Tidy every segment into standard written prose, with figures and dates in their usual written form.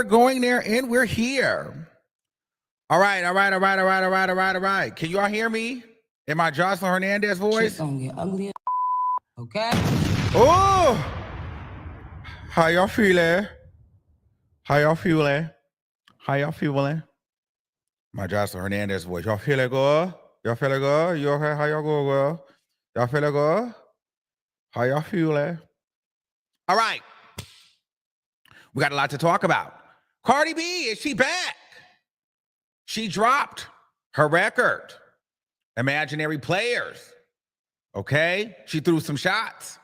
going there and we're here. All right. Can you all hear me? In my Jocelyn Hernandez voice? Shit gonna get ugly, okay? Oh! How y'all feeling? My Jocelyn Hernandez voice. Y'all feeling good? You okay? How y'all go, girl? Y'all feeling good? How y'all feeling? All right. We got a lot to talk about. Cardi B, is she back? She dropped her record, Imaginary Playerz. Okay? She threw some shots.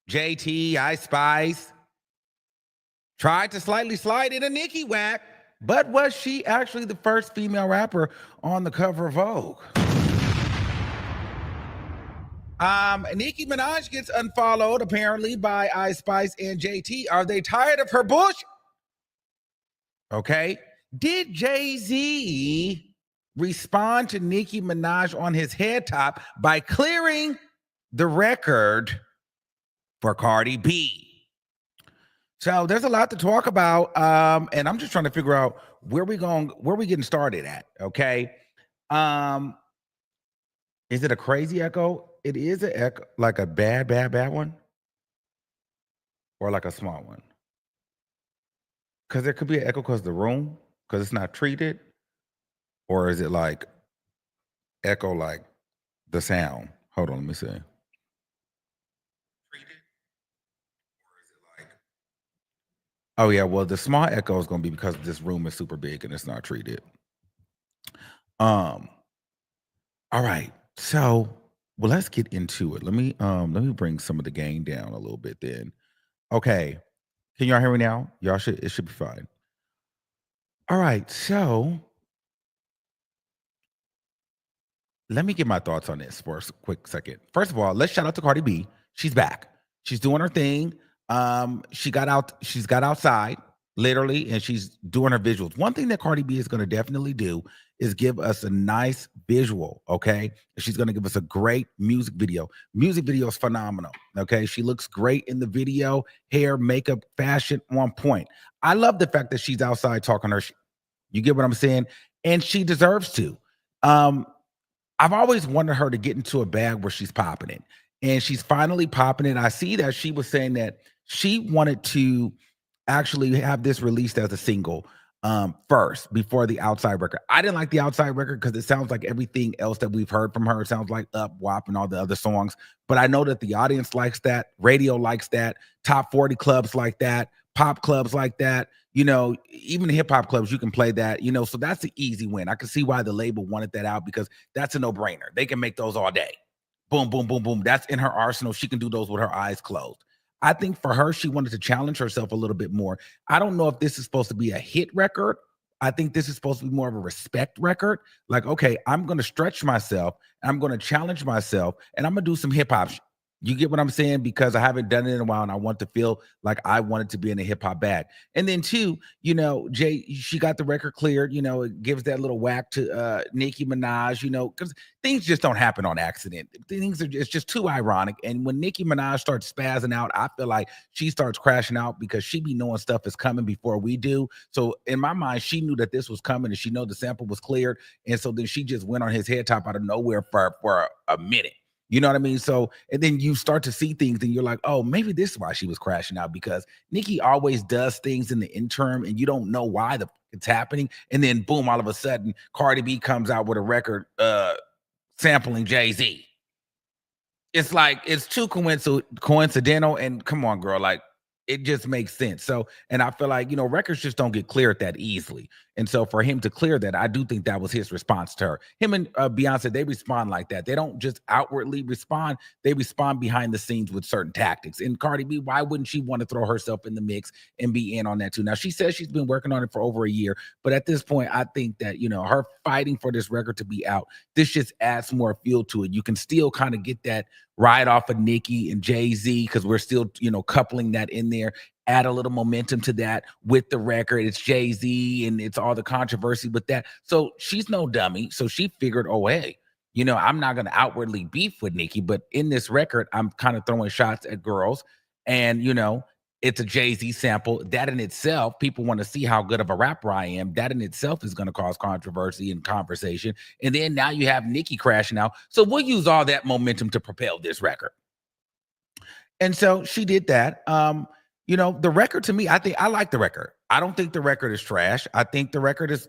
JT, Ice Spice. Tried to slightly slide in a Nicki whack, but was she actually the first female rapper on the cover of Vogue? Nicki Minaj gets unfollowed, apparently, by Ice Spice and JT. Are they tired of her bullshit? Okay. Did Jay-Z respond to Nicki Minaj on his head top by clearing the record for Cardi B? So there's a lot to talk about, and I'm just trying to figure out where we getting started at. Okay. Is it a crazy echo? It is an echo, like a bad one, or like a small one. Because there could be an echo because of the room, because it's not treated, or is it like echo like the sound? Hold on, let me see. Treated, or is it like? Oh yeah, well the small echo is going to be because this room is super big and it's not treated. All right, so well let's get into it. Let me bring some of the gain down a little bit then. Okay, can y'all hear me now? It should be fine. All right, so let me get my thoughts on this for a quick second. First of all, let's shout out to Cardi B. She's back. She's doing her thing. She's got outside, literally, and she's doing her visuals. One thing that Cardi B is going to definitely do is give us a nice visual, okay? She's going to give us a great music video. Music video is phenomenal, okay? She looks great in the video. Hair, makeup, fashion, on point. I love the fact that she's outside talking her shit. You get what I'm saying? And she deserves to. I've always wanted her to get into a bag where she's popping it. And she's finally popping it. I see that she was saying that she wanted to actually have this released as a single first before the Outside record. I didn't like the Outside record because it sounds like everything else that we've heard from her. It sounds like Up, WAP, and all the other songs. But I know that the audience likes that. Radio likes that. Top 40 clubs like that. Pop clubs like that. You know, even hip hop clubs, you can play that, you know, so that's the easy win. I can see why the label wanted that out because that's a no-brainer. They can make those all day. Boom, boom, boom, boom. That's in her arsenal. She can do those with her eyes closed. I think for her, she wanted to challenge herself a little bit more. I don't know if this is supposed to be a hit record. I think this is supposed to be more of a respect record. Like, okay, I'm going to stretch myself. I'm going to challenge myself, and I'm going to do some hip hop. You get what I'm saying? Because I haven't done it in a while and I want to feel like I wanted to be in a hip hop bag. And then two, you know, she got the record cleared, you know, it gives that little whack to Nicki Minaj, you know, because things just don't happen on accident. It's just too ironic. And when Nicki Minaj starts spazzing out, I feel like she starts crashing out because she be knowing stuff is coming before we do. So in my mind, she knew that this was coming and she know the sample was cleared. And so then she just went on his head top out of nowhere for a minute. You know what I mean? So, and then you start to see things and you're like, oh, maybe this is why she was crashing out, because Nicki always does things in the interim and you don't know why it's happening. And then boom, all of a sudden, Cardi B comes out with a record sampling Jay-Z. It's like, it's too coincidental. And come on, girl, like, it just makes sense. So, and I feel like, you know, records just don't get cleared that easily. And so for him to clear that, I do think that was his response to her. Him and Beyonce, they respond like that. They don't just outwardly respond. They respond behind the scenes with certain tactics. And Cardi B, why wouldn't she want to throw herself in the mix and be in on that too? Now, she says she's been working on it for over a year. But at this point, I think that, you know, her fighting for this record to be out, this just adds more fuel to it. You can still kind of get that ride off of Nicki and Jay-Z because we're still, you know, coupling that in there. Add a little momentum to that with the record. It's Jay-Z and it's all the controversy with that. So she's no dummy. So she figured, oh, hey, you know, I'm not going to outwardly beef with Nicki, but in this record, I'm kind of throwing shots at girls. And, you know, It's a Jay-Z sample. That in itself, people want to see how good of a rapper I am. That in itself is going to cause controversy and conversation. And then now you have Nicki crashing out. So we'll use all that momentum to propel this record. And so she did that. The record to me, I like the record. I don't think the record is trash. I think the record is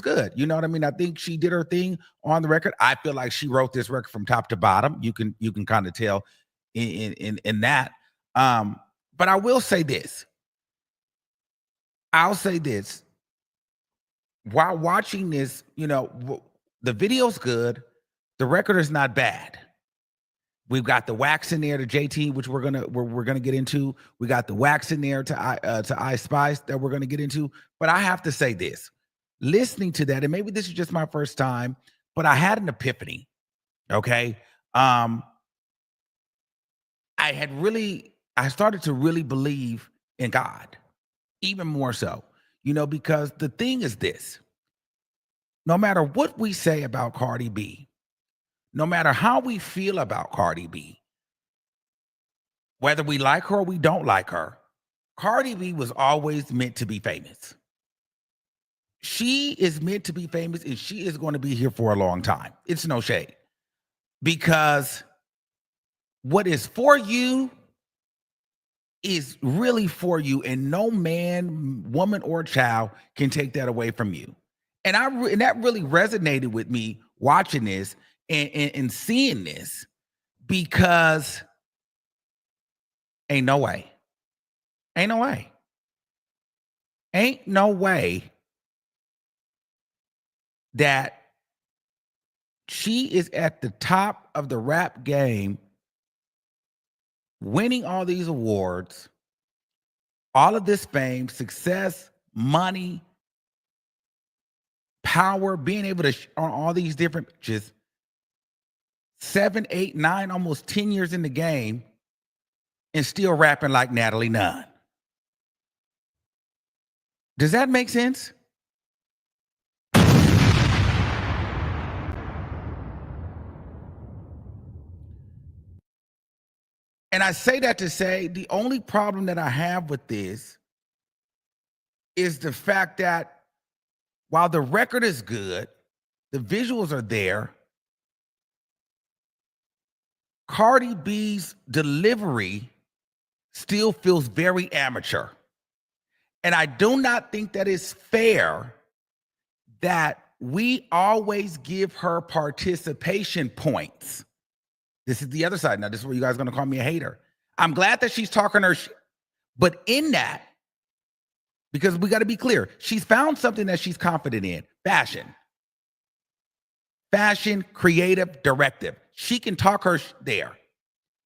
good. You know what I mean? I think she did her thing on the record. I feel like she wrote this record from top to bottom. You can kind of tell in that. But I will say this. I'll say this. While watching this, the video's good. The record is not bad. We've got the wax in there to JT, which we're gonna get into. We got the wax in there to I Spice that we're gonna get into. But I have to say this: listening to that, and maybe this is just my first time, but I had an epiphany. Okay, I started to really believe in God, even more so. Because the thing is this: no matter what we say about Cardi B, no matter how we feel about Cardi B, whether we like her or we don't like her, Cardi B was always meant to be famous. She is meant to be famous, and she is going to be here for a long time. It's no shade. Because what is for you is really for you, and no man, woman, or child can take that away from you. And that really resonated with me watching this and seeing this, because ain't no way that she is at the top of the rap game, winning all these awards, all of this fame, success, money, power, being able to on all these different pitches, 7, 8, 9, almost 10 years in the game, and still rapping like Natalie Nunn. Does that make sense? And I say that to say the only problem that I have with this is the fact that while the record is good, the visuals are there, Cardi B's delivery still feels very amateur. And I do not think that it's fair that we always give her participation points. This is the other side. Now, this is where you guys are going to call me a hater. I'm glad that she's talking her shit. But in that, because we got to be clear, she's found something that she's confident in. Fashion, creative, directive. She can talk her there.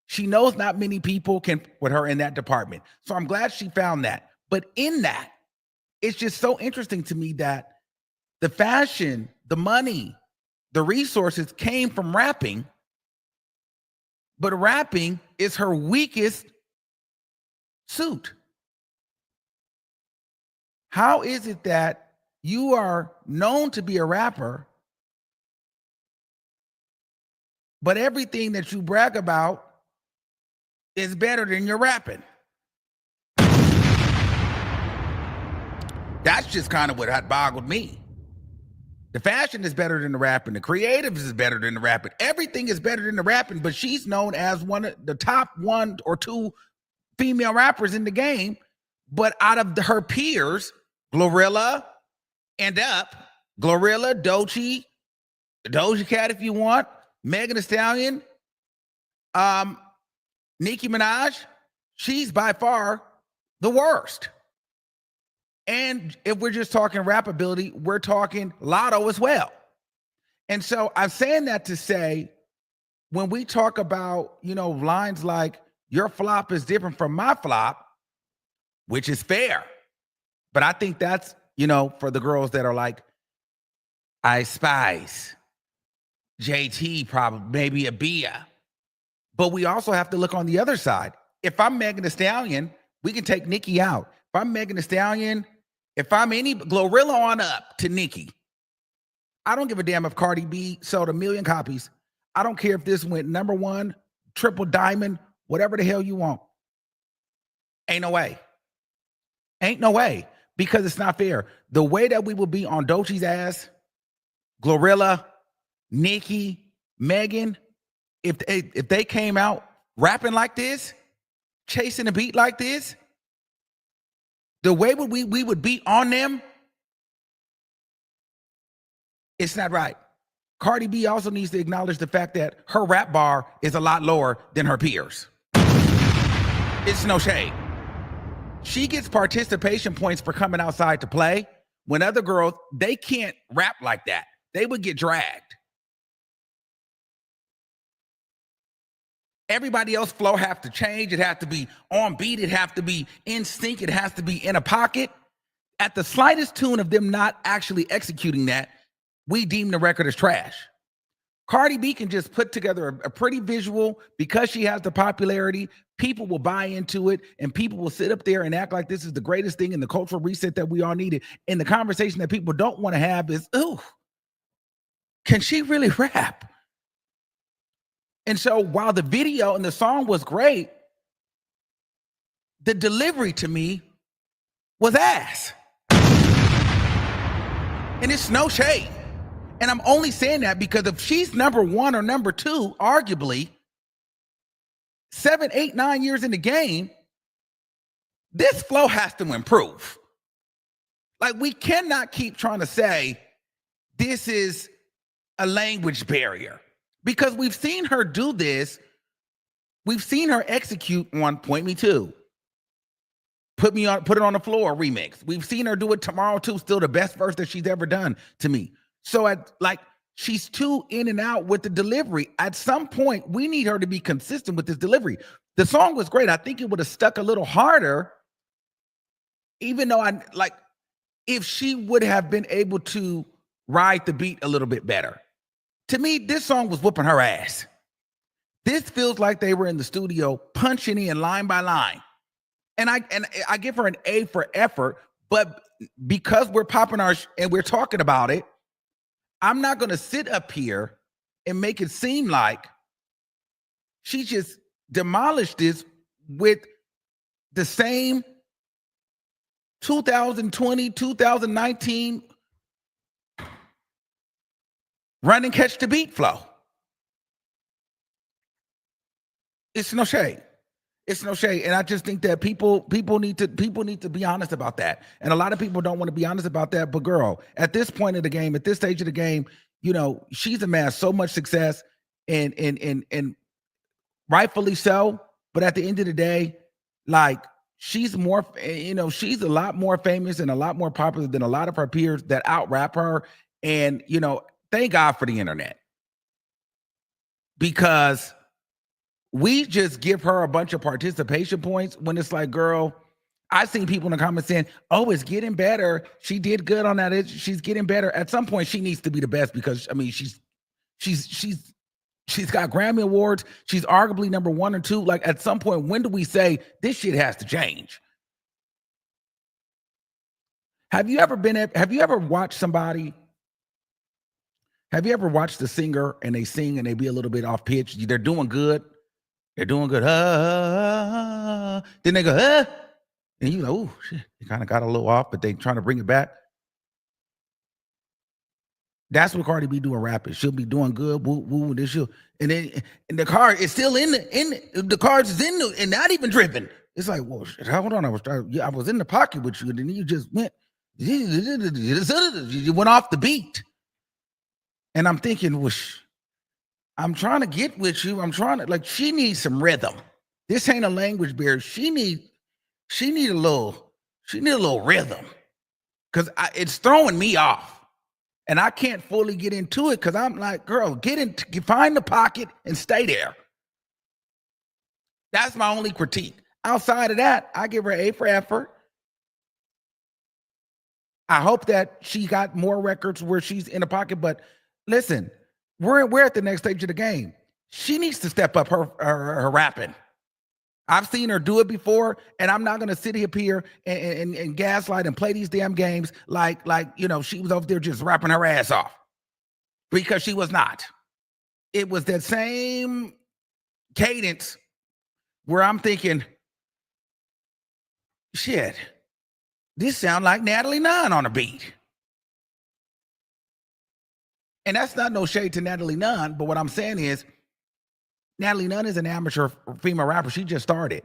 She knows not many people can with her in that department. So I'm glad she found that. But in that, it's just so interesting to me that the fashion, the money, the resources came from rapping, but rapping is her weakest suit. How is it that you are known to be a rapper, but everything that you brag about is better than your rapping? That's just kind of what had boggled me. The fashion is better than the rapping. The creatives is better than the rapping. Everything is better than the rapping, but she's known as one of the top 1 or 2 female rappers in the game. But out of her peers, Glorilla, Glorilla, Doja Cat if you want, Megan Thee Stallion, Nicki Minaj, she's by far the worst. And if we're just talking rap ability, we're talking Lotto as well. And so I'm saying that to say, when we talk about, lines like your flop is different from my flop, which is fair. But I think that's, for the girls that are like, I Spice, JT, probably, maybe a Bia. But we also have to look on the other side. If I'm Megan Thee Stallion, we can take Nicki out. If I'm Megan Thee Stallion, if I'm any Glorilla on up to Nicki, I don't give a damn if Cardi B sold 1 million copies. I don't care if this went #1, triple diamond, whatever the hell you want. Ain't no way. Ain't no way. Because it's not fair. The way that we will be on Doechie's ass, Glorilla, Nicki, Megan, if they came out rapping like this, chasing a beat like this, the way we would be on them, it's not right. Cardi B also needs to acknowledge the fact that her rap bar is a lot lower than her peers. It's no shade. She gets participation points for coming outside to play. When other girls, they can't rap like that. They would get dragged. Everybody else flow have to change. It has to be on beat. It has to be in sync. It has to be in a pocket. At the slightest tune of them not actually executing that, we deem the record as trash. Cardi B can just put together a pretty visual because she has the popularity. People will buy into it, and people will sit up there and act like this is the greatest thing in the cultural reset that we all needed. And the conversation that people don't want to have is, ooh, can she really rap? And so while the video and the song was great, the delivery to me was ass. And it's no shade. And I'm only saying that because if she's number one or number two, arguably, 7, 8, 9 years in the game, this flow has to improve. Like, we cannot keep trying to say this is a language barrier because we've seen her do this. We've seen her execute on Point Me To, Put It on the Floor remix. We've seen her do it Tomorrow Too, still the best verse that she's ever done to me. So she's too in and out with the delivery. At some point, we need her to be consistent with this delivery. The song was great. I think it would have stuck a little harder, even though if she would have been able to ride the beat a little bit better. To me, this song was whooping her ass. This feels like they were in the studio punching in line by line. And I give her an A for effort, but because we're popping and we're talking about it, I'm not going to sit up here and make it seem like she just demolished this with the same 2020, 2019 run and catch the beat flow. It's no shade. It's no shade. And I just think that people need to be honest about that. And a lot of people don't want to be honest about that. But girl, at this point of the game, at this stage of the game, she's amassed so much success and rightfully so. But at the end of the day, she's more, she's a lot more famous and a lot more popular than a lot of her peers that out rap her. And, thank God for the internet. Because we just give her a bunch of participation points when it's like, girl, I've seen people in the comments saying, oh, it's getting better. She did good on that. She's getting better. At some point, she needs to be the best because, she's got Grammy Awards. She's arguably number 1 or 2. Like, at some point, when do we say this shit has to change? Have you ever watched the singer and they sing and they be a little bit off pitch? They're doing good. They're doing good. Then they go, and you know, oh shit, they kind of got a little off, but they trying to bring it back. That's what Cardi B doing rapping. She'll be doing good. Woo, woo, this she'll, and then the car is still the cards is and not even dripping. It's like, well, shit, hold on. I was in the pocket with you, and then you just went, you went off the beat. And I'm thinking, well, I'm trying to get with you. She needs some rhythm. This ain't a language barrier. She need a little rhythm. Cause it's throwing me off. And I can't fully get into it because I'm like, girl, find the pocket and stay there. That's my only critique. Outside of that, I give her A for effort. I hope that she got more records where she's in the pocket, but listen, we're at the next stage of the game. She needs to step up her rapping. I've seen her do it before, and I'm not gonna sit up here and gaslight and play these damn games like she was over there just rapping her ass off, because she was not. It was that same cadence where I'm thinking, shit, this sound like Natalie Nunn on a beat. And that's not no shade to Natalie Nunn, but what I'm saying is Natalie Nunn is an amateur female rapper. She just started.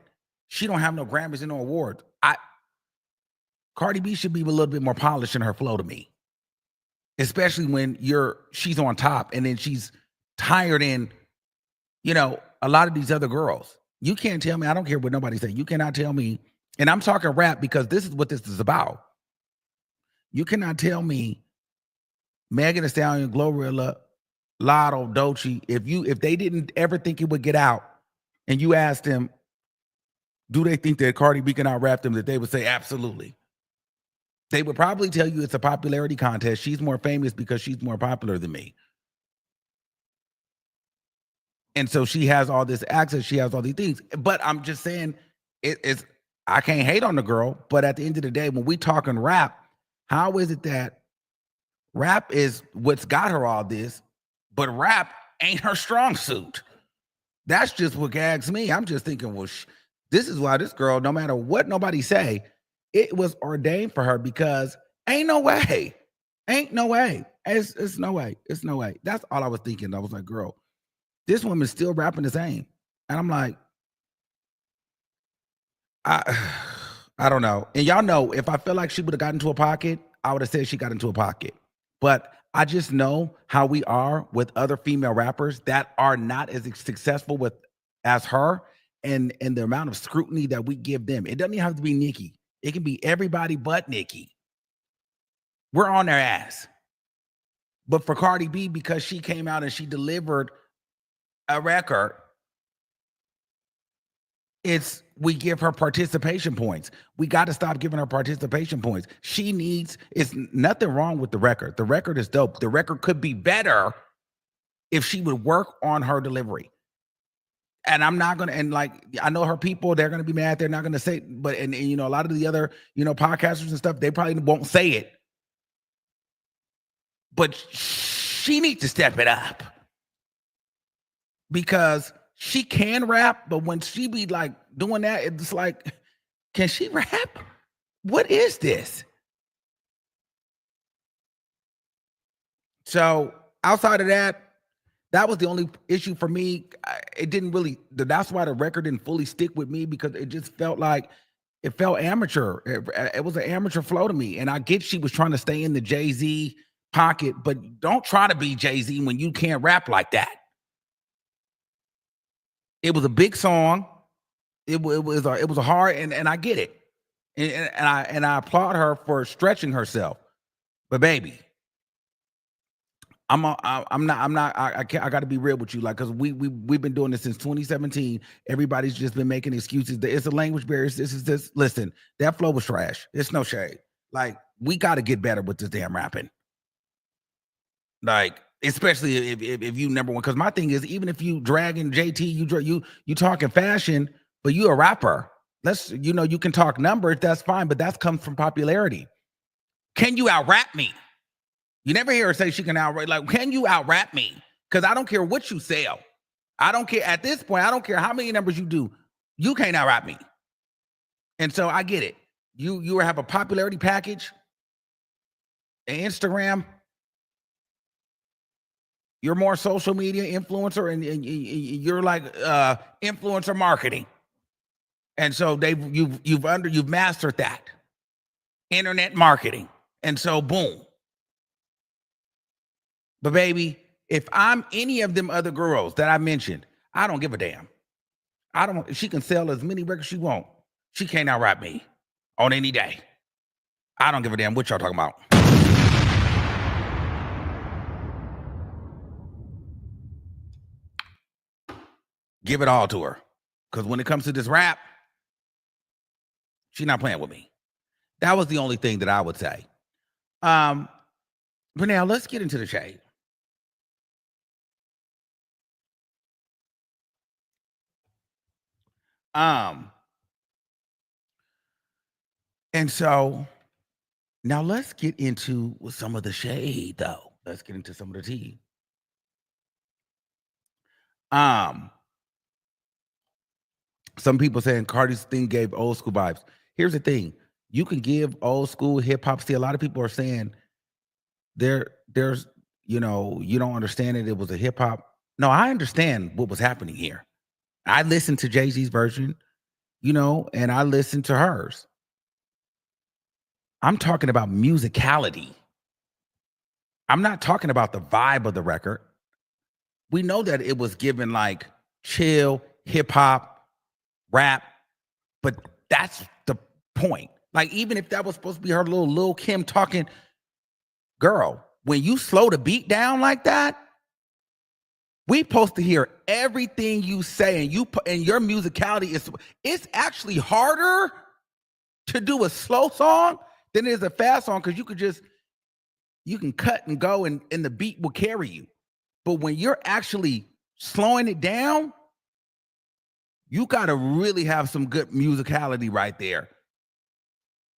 She don't have no Grammys and no awards. Cardi B should be a little bit more polished in her flow to me, especially when she's on top and then she's tired in, a lot of these other girls. You can't tell me. I don't care what nobody say. You cannot tell me. And I'm talking rap because this is what this is about. You cannot tell me Megan Thee Stallion, Glorilla, Lotto, Dolce, if they didn't ever think it would get out, and you asked them, do they think that Cardi B can out rap them, that they would say absolutely. They would probably tell you it's a popularity contest. She's more famous because she's more popular than me. And so she has all this access, she has all these things. But I'm just saying, I can't hate on the girl, but at the end of the day, when we talking rap, how is it that rap is what's got her all this, but rap ain't her strong suit? That's just what gags me. I'm just thinking, well, this is why this girl, no matter what nobody say, it was ordained for her, because ain't no way. Ain't no way. It's no way. It's no way. That's all I was thinking. I was like, girl, this woman's still rapping the same. And I'm like, I don't know. And y'all know, if I felt like she would have gotten into a pocket, I would have said she got into a pocket. But I just know how we are with other female rappers that are not as successful as her, and the amount of scrutiny that we give them. It doesn't even have to be Nicki. It can be everybody but Nicki. We're on their ass. But for Cardi B, because she came out and she delivered a record, we give her participation points. We got to stop giving her participation points. It's nothing wrong with the record. The record is dope. The record could be better if she would work on her delivery. And I'm not going to, and like, I know her people, they're going to be mad. They're not going to say, but, and a lot of the other, podcasters and stuff, they probably won't say it. But she needs to step it up, because she can rap, but when she be like doing that, it's like, can she rap? What is this? So outside of that was the only issue for me. It didn't really, that's why the record didn't fully stick with me, because it just felt like, it felt amateur. It was an amateur flow to me. And I get she was trying to stay in the Jay-Z pocket, but don't try to be Jay-Z when you can't rap like that. It was a big song. It was a hard, and I get it. And I applaud her for stretching herself. But baby, I got to be real with you, like, because we've been doing this since 2017. Everybody's just been making excuses. It's a language barrier. This. Listen, that flow was trash. It's no shade. Like, we got to get better with this damn rapping. Like, especially if you number one, because my thing is, even if you dragging JT, you talking fashion, but you a rapper. You can talk numbers, that's fine, but that comes from popularity. Can you out rap me? You never hear her say she can outrap. Like, can you out rap me? Because I don't care what you sell. I don't care at this point. I don't care how many numbers you do. You can't out rap me. And so I get it. You have a popularity package, an Instagram. You're more social media influencer, and you're like influencer marketing. And so you've mastered that internet marketing. And so boom. But baby, if I'm any of them other girls that I mentioned, I don't give a damn. She can sell as many records she wants. She can't out rap me on any day. I don't give a damn what y'all talking about. Give it all to her. Because when it comes to this rap, she's not playing with me. That was the only thing that I would say. But now let's get into the shade. And so now let's get into some of the shade, though. Let's get into some of the tea. Some people saying Cardi's thing gave old school vibes. Here's the thing. You can give old school hip hop. See, a lot of people are saying there's, you don't understand it. It was a hip hop. No, I understand what was happening here. I listened to Jay-Z's version, and I listened to hers. I'm talking about musicality. I'm not talking about the vibe of the record. We know that it was given like chill, hip hop, rap, but that's the point. Like, even if that was supposed to be her little Lil Kim talking, girl, when you slow the beat down like that, we supposed to hear everything you say, and your musicality it's actually harder to do a slow song than it is a fast song, because you can cut and go and the beat will carry you. But when you're actually slowing it down, you got to really have some good musicality right there.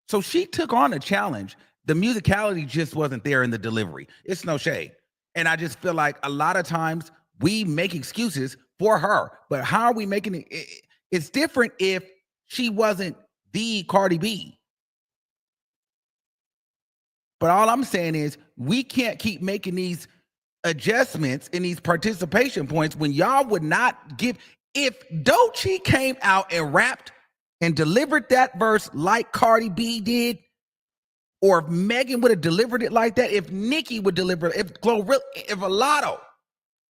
So she took on a challenge. The musicality just wasn't there in the delivery. It's no shade. And I just feel like a lot of times we make excuses for her. But how are we making it? It's different if she wasn't the Cardi B. But all I'm saying is we can't keep making these adjustments in these participation points when y'all would not give. If Doechii came out and rapped and delivered that verse like Cardi B did, or if Megan would have delivered it like that, if Nicki would deliver it, if Glorilla, if Alotto,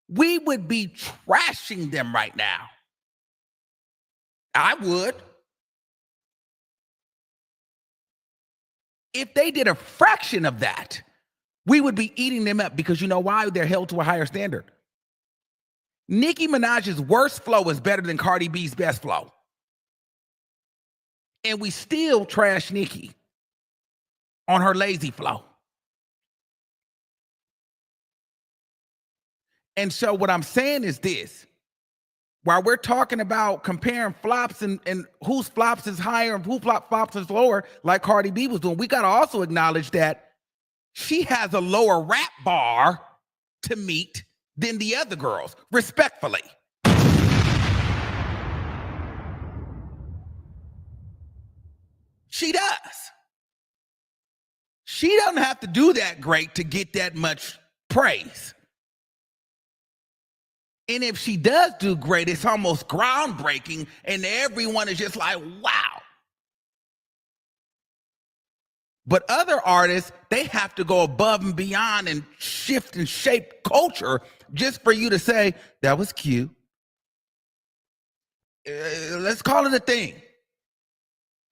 we would be trashing them right now. I would. If they did a fraction of that, we would be eating them up, because you know why? They're held to a higher standard. Nicki Minaj's worst flow is better than Cardi B's best flow. And we still trash Nicki on her lazy flow. And so what I'm saying is this. While we're talking about comparing flops and whose flops is higher and who flops is lower, like Cardi B was doing, we got to also acknowledge that she has a lower rap bar to meet than the other girls, respectfully. She does. She doesn't have to do that great to get that much praise. And if she does do great, it's almost groundbreaking, and everyone is just like, wow. But other artists, they have to go above and beyond and shift and shape culture just for you to say, that was cute. Let's call it a thing.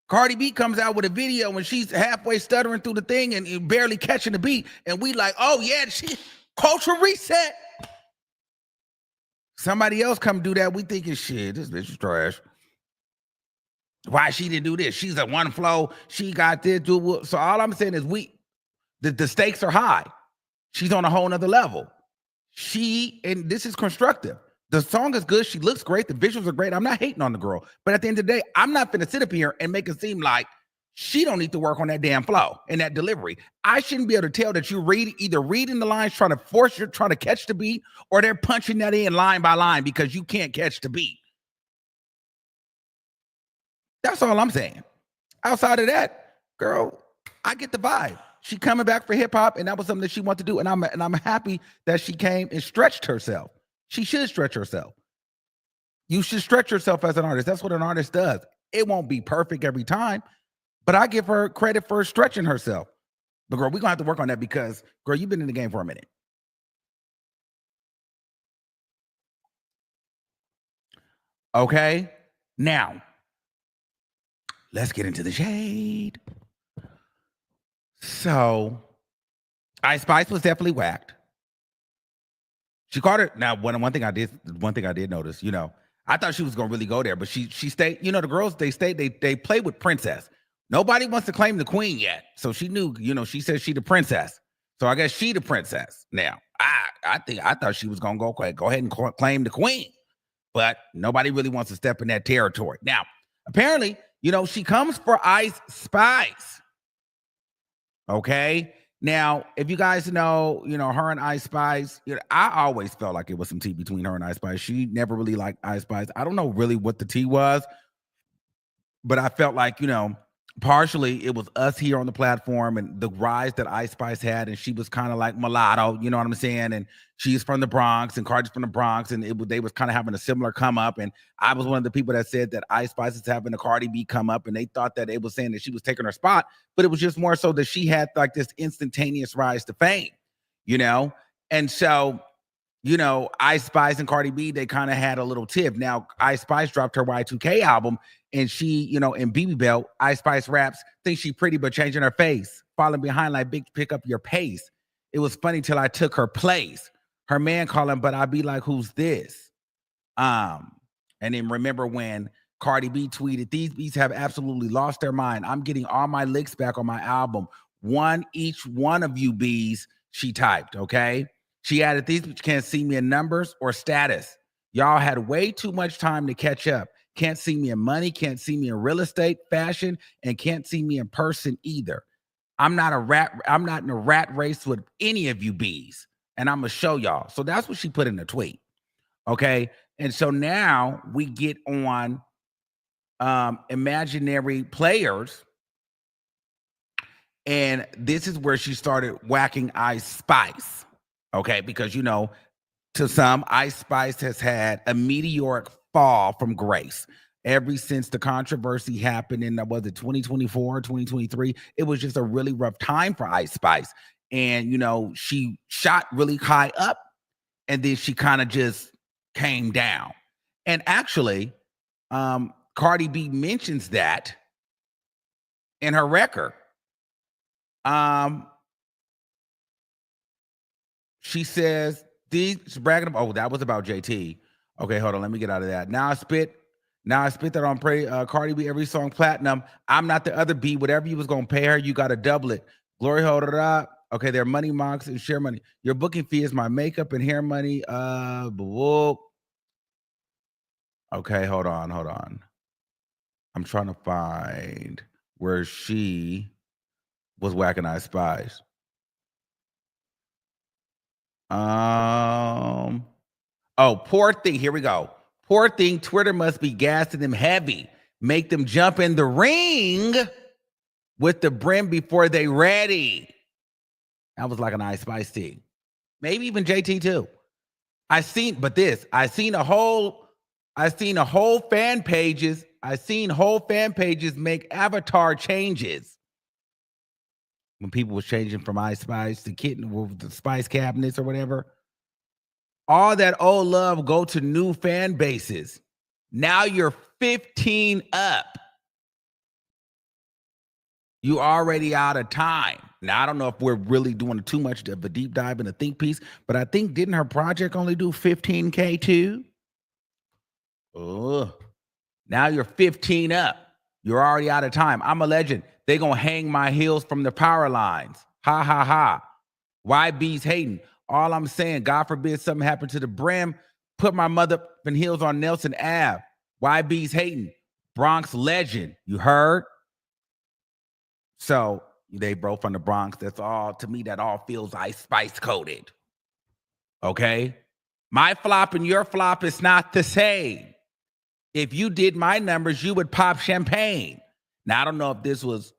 Cardi B comes out with a video when she's halfway stuttering through the thing and barely catching the beat, and we like, oh yeah, she culture reset. Somebody else come do that, we thinking, shit, this bitch is trash. Why she didn't do this? She's at one flow. She got this. So all I'm saying is the stakes are high. She's on a whole nother level. And this is constructive. The song is good. She looks great. The visuals are great. I'm not hating on the girl. But at the end of the day, I'm not going to sit up here and make it seem like she don't need to work on that damn flow and that delivery. I shouldn't be able to tell that you either reading the lines, trying to catch the beat, or they're punching that in line by line because you can't catch the beat. That's all I'm saying. Outside of that, girl, I get the vibe. She coming back for hip hop, and that was something that she wanted to do. And I'm happy that she came and stretched herself. She should stretch herself. You should stretch yourself as an artist. That's what an artist does. It won't be perfect every time, but I give her credit for stretching herself. But girl, we're gonna have to work on that because, girl, you've been in the game for a minute. Okay, now let's get into the shade. So, Ice Spice was definitely whacked. She caught her. Now, one thing I did notice, I thought she was gonna really go there, but she stayed. The girls, they play with Princess. Nobody wants to claim the queen yet, so she knew. She said she the princess, so I guess she the princess. Now, I thought she was gonna go ahead and claim the queen, but nobody really wants to step in that territory. Now, apparently, she comes for Ice Spice. Okay. Now, if you guys know, her and Ice Spice, I always felt like it was some tea between her and Ice Spice. She never really liked Ice Spice. I don't know really what the tea was, but I felt like, partially it was us here on the platform and the rise that Ice Spice had, and she was kind of like mulatto, you know what I'm saying? And she's from the Bronx, and Cardi's from the Bronx, and they was kind of having a similar come up. And I was one of the people that said that Ice Spice is having a Cardi B come up, and they thought that it was saying that she was taking her spot, but it was just more so that she had like this instantaneous rise to fame, you know? And so Ice Spice and Cardi B, they kind of had a little tip. Now, Ice Spice dropped her Y2K album, and she, in BB Belt, Ice Spice raps, think she pretty but changing her face, falling behind like big, pick up your pace. It was funny till I took her place. Her man calling, but I be like, who's this? And then remember when Cardi B tweeted, these beats have absolutely lost their mind. I'm getting all my licks back on my album. One each one of you bees, she typed, okay? She added, these can't see me in numbers or status. Y'all had way too much time to catch up. Can't see me in money, can't see me in real estate, fashion, and can't see me in person either. I'm not in a rat race with any of you bees. And I'm gonna show y'all. So that's what she put in the tweet. Okay. And so now we get on imaginary players. And this is where she started whacking Ice Spice. Okay, because to some, Ice Spice has had a meteoric fall from grace. Ever since the controversy happened in, was it 2024, 2023? It was just a really rough time for Ice Spice. And, she shot really high up and then she kind of just came down. And actually, Cardi B mentions that in her record. She says, she's bragging about, oh, that was about JT. Okay, hold on, let me get out of that. Now I spit that on Cardi B, every song platinum. I'm not the other B. Whatever you was gonna pay her, you gotta double it. Glory, hold it up. Okay, their money mocks and share money. Your booking fee is my makeup and hair money. Okay, hold on. I'm trying to find where she was whacking Ice Spice. Oh, poor thing. Here we go. Poor thing. Twitter must be gassing them heavy. Make them jump in the ring with the brim before they ready. That was like an Ice Spice thing. Maybe even JT too. I seen whole fan pages. I seen whole fan pages make avatar changes. When people was changing from Ice Spice to Kitten with the Spice cabinets or whatever. All that old love go to new fan bases. Now you're 15 up. You already out of time. Now, I don't know if we're really doing too much of a deep dive in a think piece, but I think, didn't her project only do 15K too? Now you're 15 up. You're already out of time. I'm a legend. They gonna hang my heels from the power lines. Ha, ha, ha. YB's hating. All I'm saying, God forbid something happened to the brim, put my motherfucking heels on Nelson Ave. YB's hating. Bronx legend. You heard? So they both from the Bronx. That's all, to me, that all feels Ice Spice coded. Okay? My flop and your flop is not the same. If you did my numbers, you would pop champagne. Now, I don't know if this was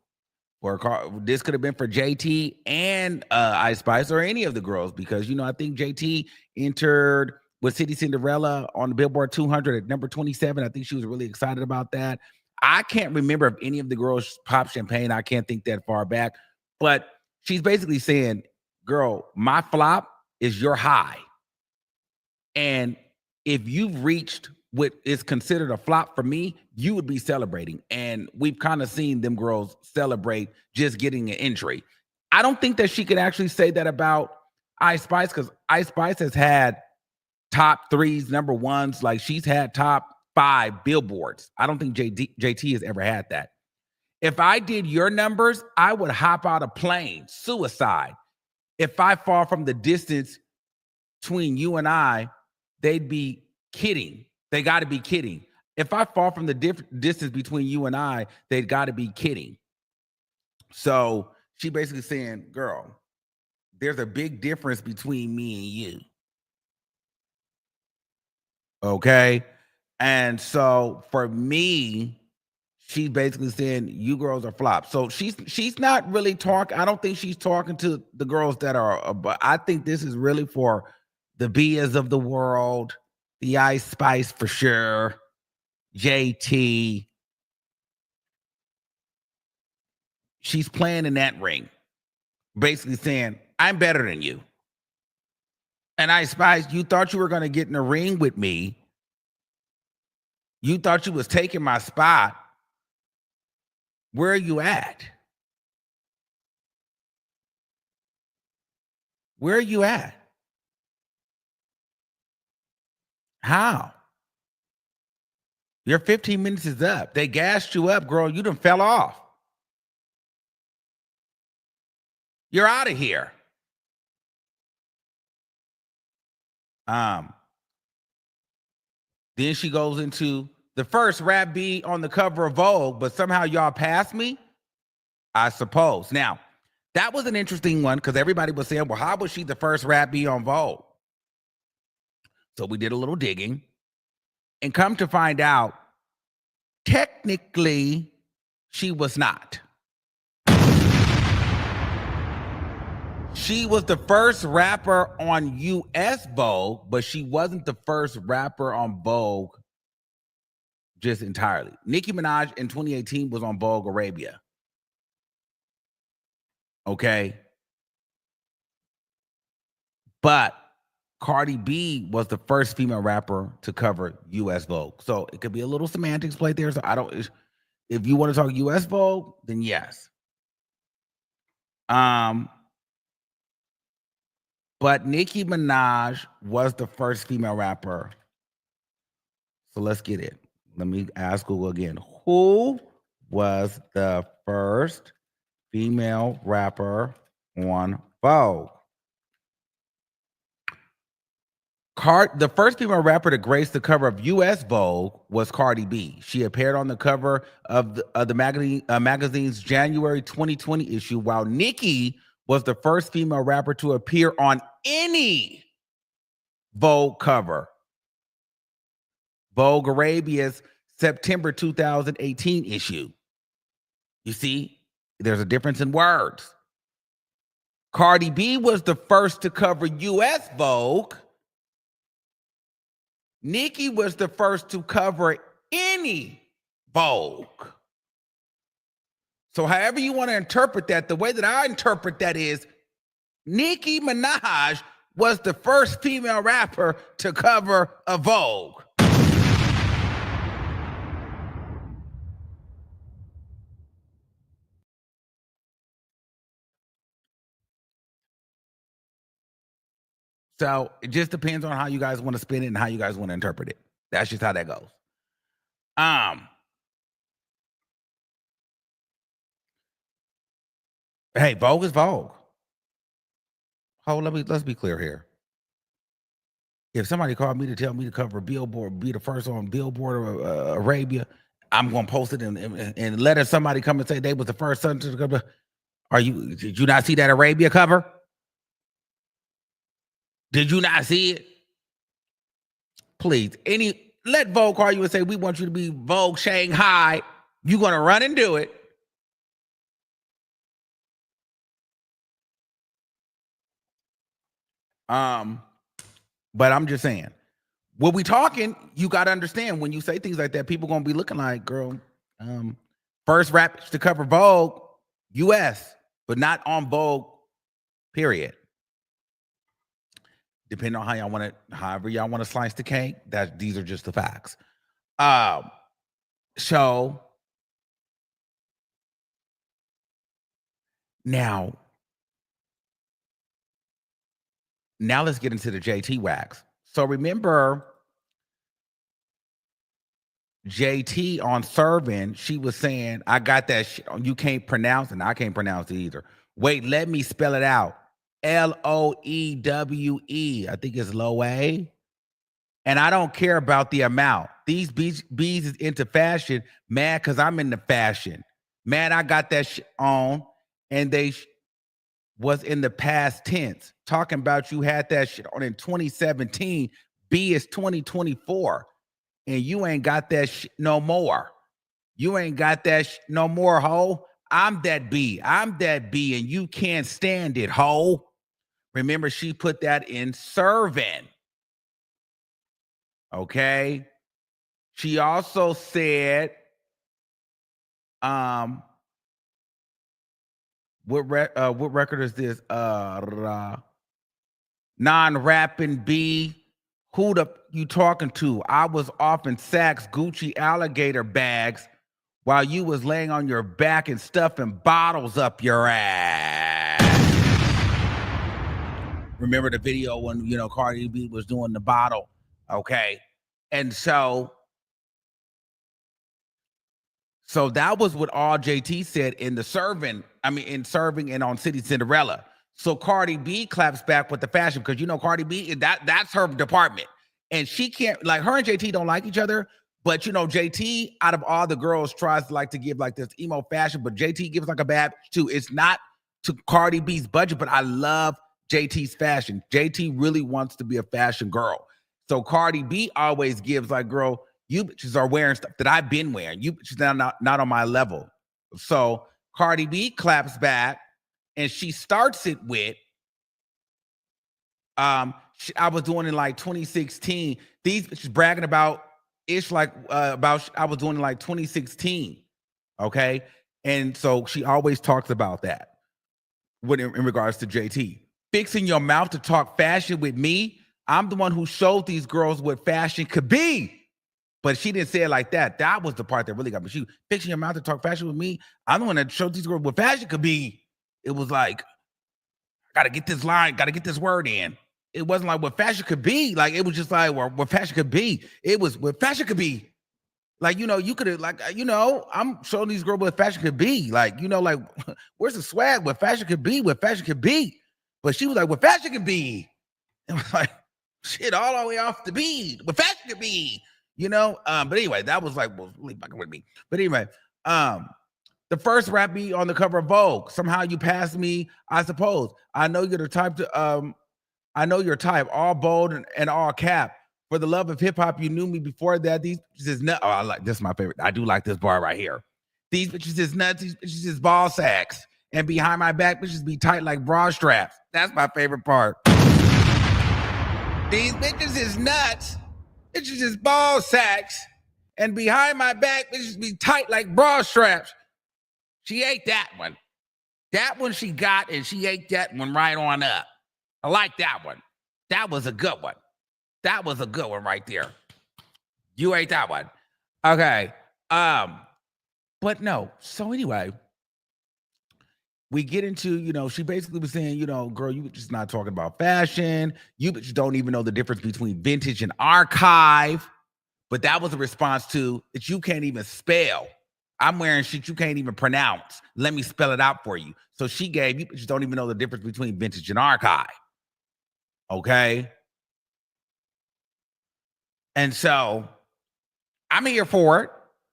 this could have been for JT and Ice Spice or any of the girls, because I think JT entered with City Cinderella on the Billboard 200 at number 27. I think she was really excited about that. I can't remember if any of the girls popped champagne. I can't think that far back, but she's basically saying, girl, my flop is your high. And if you've reached what is considered a flop for me, you would be celebrating. And we've kind of seen them girls celebrate just getting an entry. I don't think that she could actually say that about Ice Spice, because Ice Spice has had top threes, number ones. Like, she's had top 5 billboards. I don't think JT has ever had that. If I did your numbers, I would hop out a plane, suicide. If I fall from the distance between you and I, they'd be kidding. They got to be kidding. If I fall from the distance between you and I, they'd got to be kidding. So she basically saying, girl, there's a big difference between me and you. Okay. And so for me, she's basically saying you girls are flops. So she's not really talking. I don't think she's talking to the girls that are. But I think this is really for the Bias of the world, the Ice Spice for sure, JT. She's playing in that ring, basically saying I'm better than you. And Ice Spice, you thought you were going to get in the ring with me. You thought you was taking my spot. Where are you at? Where are you at? How? Your 15 minutes is up. They gassed you up, girl. You done fell off. You're out of here. Then she goes into the first rap B on the cover of Vogue, but somehow y'all passed me, I suppose. Now, that was an interesting one because everybody was saying, well, how was she the first rap B on Vogue? So we did a little digging and come to find out, technically, she was not. She was the first rapper on US Vogue, but she wasn't the first rapper on Vogue just entirely. Nicki Minaj in 2018 was on Vogue Arabia. Okay. But Cardi B was the first female rapper to cover US Vogue. So it could be a little semantics played there. So if you want to talk US Vogue, then yes. But Nicki Minaj was the first female rapper. So let's get it. Let me ask Google again. Who was the first female rapper on Vogue? The first female rapper to grace the cover of US Vogue was Cardi B. She appeared on the cover of the magazine's January 2020 issue, while Nicki was the first female rapper to appear on any Vogue cover. Vogue Arabia's September 2018 issue. You see, there's a difference in words. Cardi B was the first to cover US Vogue. Nicki was the first to cover any Vogue. So however you want to interpret that, the way that I interpret that is Nicki Minaj was the first female rapper to cover a Vogue. So it just depends on how you guys want to spin it and how you guys want to interpret it. That's just how that goes. Hey, Vogue is Vogue. Oh, let's be clear here. If somebody called me to tell me to cover Billboard, be the first on Billboard Arabia, I'm gonna post it and let somebody come and say they was the first son to cover. Did you not see that Arabia cover? Did you not see it? Please, let Vogue call you and say we want you to be Vogue Shanghai. You're gonna run and do it. But I'm just saying, when we talking, you got to understand when you say things like that, people gonna be looking like, girl, first rap to cover Vogue, US, but not on Vogue, period. Depending on how y'all want it, however y'all want to slice the cake, these are just the facts. So now let's get into the JT wax. So remember JT on Serving, she was saying, I got that shit. You can't pronounce it, and I can't pronounce it either. Wait, let me spell it out. Loewe. I think it's Loe. And I don't care about the amount. These bees is into fashion, mad because I'm into fashion. Man, I got that shit on, and they was in the past tense, talking about you had that shit on in 2017. B is 2024, and you ain't got that shit no more. You ain't got that no more, ho. I'm that B. I'm that B, and you can't stand it, ho. Remember, she put that in serving. Okay. She also said, what record is this? Non-rapping B. Who the you talking to? I was off in Saks Gucci alligator bags while you was laying on your back and stuffing bottles up your ass. Remember the video when, Cardi B was doing the bottle? Okay. And so that was what all JT said in serving and on City Cinderella. So Cardi B claps back with the fashion because Cardi B, that's her department. And she can't, like, her and JT don't like each other, but JT out of all the girls tries to give like this emo fashion, but JT gives like a bad too. It's not to Cardi B's budget, but I love JT's fashion. JT really wants to be a fashion girl. So Cardi B always gives like, girl, you bitches are wearing stuff that I've been wearing. You bitches not on my level. So Cardi B claps back and she starts it with, I was doing in like 2016. These bitches bragging about I was doing in like 2016. Okay. And so she always talks about that in regards to JT. Fixing your mouth to talk fashion with me. I'm the one who showed these girls what fashion could be. But she didn't say it like that. That was the part that really got me. She fixing your mouth to talk fashion with me. I'm the one that showed these girls what fashion could be. It was like, gotta get this line, gotta get this word in. It wasn't like what fashion could be. Like, it was just like what fashion could be. It was what fashion could be. Like, you could have, like, I'm showing these girls what fashion could be. Like, like, where's the swag? What fashion could be, what fashion could be. But she was like, what fashion could be. It was like, shit, all the way off the beat. What fashion could be. But anyway, that was like, well, really fucking with me. But anyway, the first rap beat on the cover of Vogue. Somehow you passed me, I suppose. I know you're the type to, I know your type, all bold and all cap. For the love of hip hop, you knew me before that. These bitches is nuts. Oh, I like this. Is my favorite. I do like this bar right here. These bitches is nuts. These bitches is ball sacks. And behind my back, bitches be tight like bra straps. That's my favorite part. These bitches is nuts. Bitches is ball sacks. And behind my back, bitches be tight like bra straps. She ate that one. That one she got, and she ate that one right on up. I like that one. That was a good one. That was a good one right there. You ate that one. Okay. But no. So anyway, we get into, she basically was saying, girl, you just not talking about fashion. You just don't even know the difference between vintage and archive. But that was a response to that you can't even spell. I'm wearing shit you can't even pronounce. Let me spell it out for you. So she gave, you just don't even know the difference between vintage and archive. Okay. And so I'm here for it.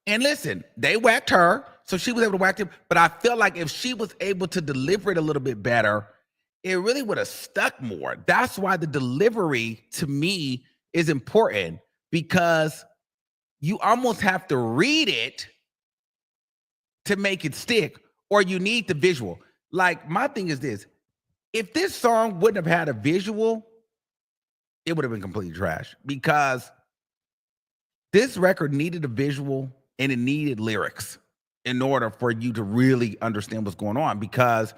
And listen, they whacked her, so she was able to whack him. But I feel like if she was able to deliver it a little bit better, it really would have stuck more. That's why the delivery to me is important, because you almost have to read it to make it stick, or you need the visual. Like, my thing is this: if this song wouldn't have had a visual, it would have been completely trash, because this record needed a visual and it needed lyrics in order for you to really understand what's going on, because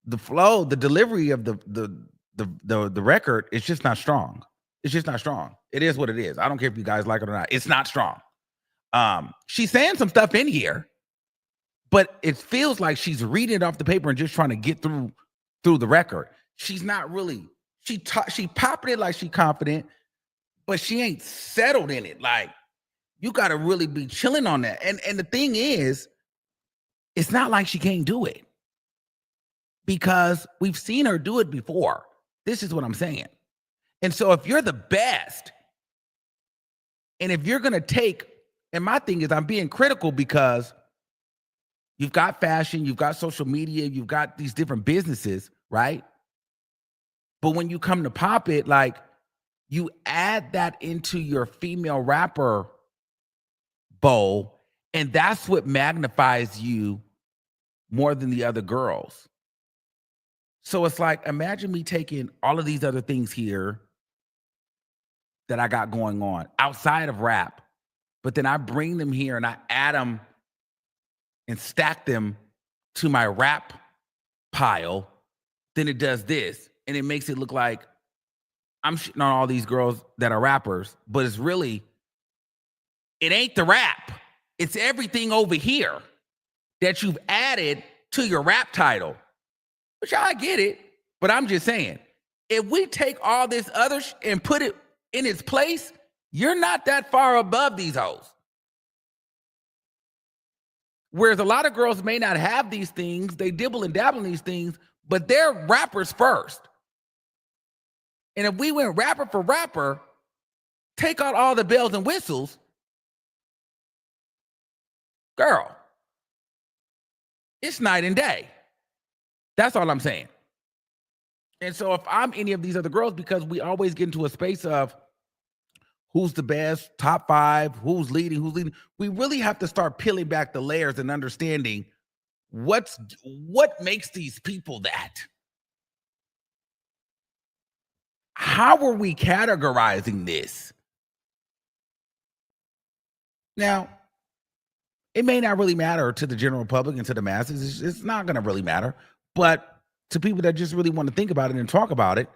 the flow, the delivery of the record is just not strong. It's just not strong. It is what it is. I don't care if you guys like it or not. It's not strong. She's saying some stuff in here, but it feels like she's reading it off the paper and just trying to get through the record. She's not really, she popping it like she confident, but she ain't settled in it. Like, you got to really be chilling on that. And the thing is, it's not like she can't do it, because we've seen her do it before. This is what I'm saying. And so if you're the best, and if you're going to take, and my thing is, I'm being critical because you've got fashion, you've got social media, you've got these different businesses, right? But when you come to pop it, like, you add that into your female rapper bowl, And that's what magnifies you more than the other girls. So it's like, imagine me taking all of these other things here that I got going on outside of rap, but then I bring them here and I add them and stack them to my rap pile. Then it does this, and it makes it look like I'm shitting on all these girls that are rappers, but it's really, it ain't the rap. It's everything over here that you've added to your rap title. Which I get it, but I'm just saying, if we take all this other and put it in its place, you're not that far above these hoes. Whereas a lot of girls may not have these things, they dibble and dabble in these things, but they're rappers first. And if we went rapper for rapper, take out all the bells and whistles, girl, it's night and day. That's all I'm saying. And so if I'm any of these other girls, because we always get into a space of who's the best, top 5, who's leading, we really have to start peeling back the layers and understanding what makes these people that. How are we categorizing this? Now, it may not really matter to the general public and to the masses. It's not going to really matter. But to people that just really want to think about it and talk about it,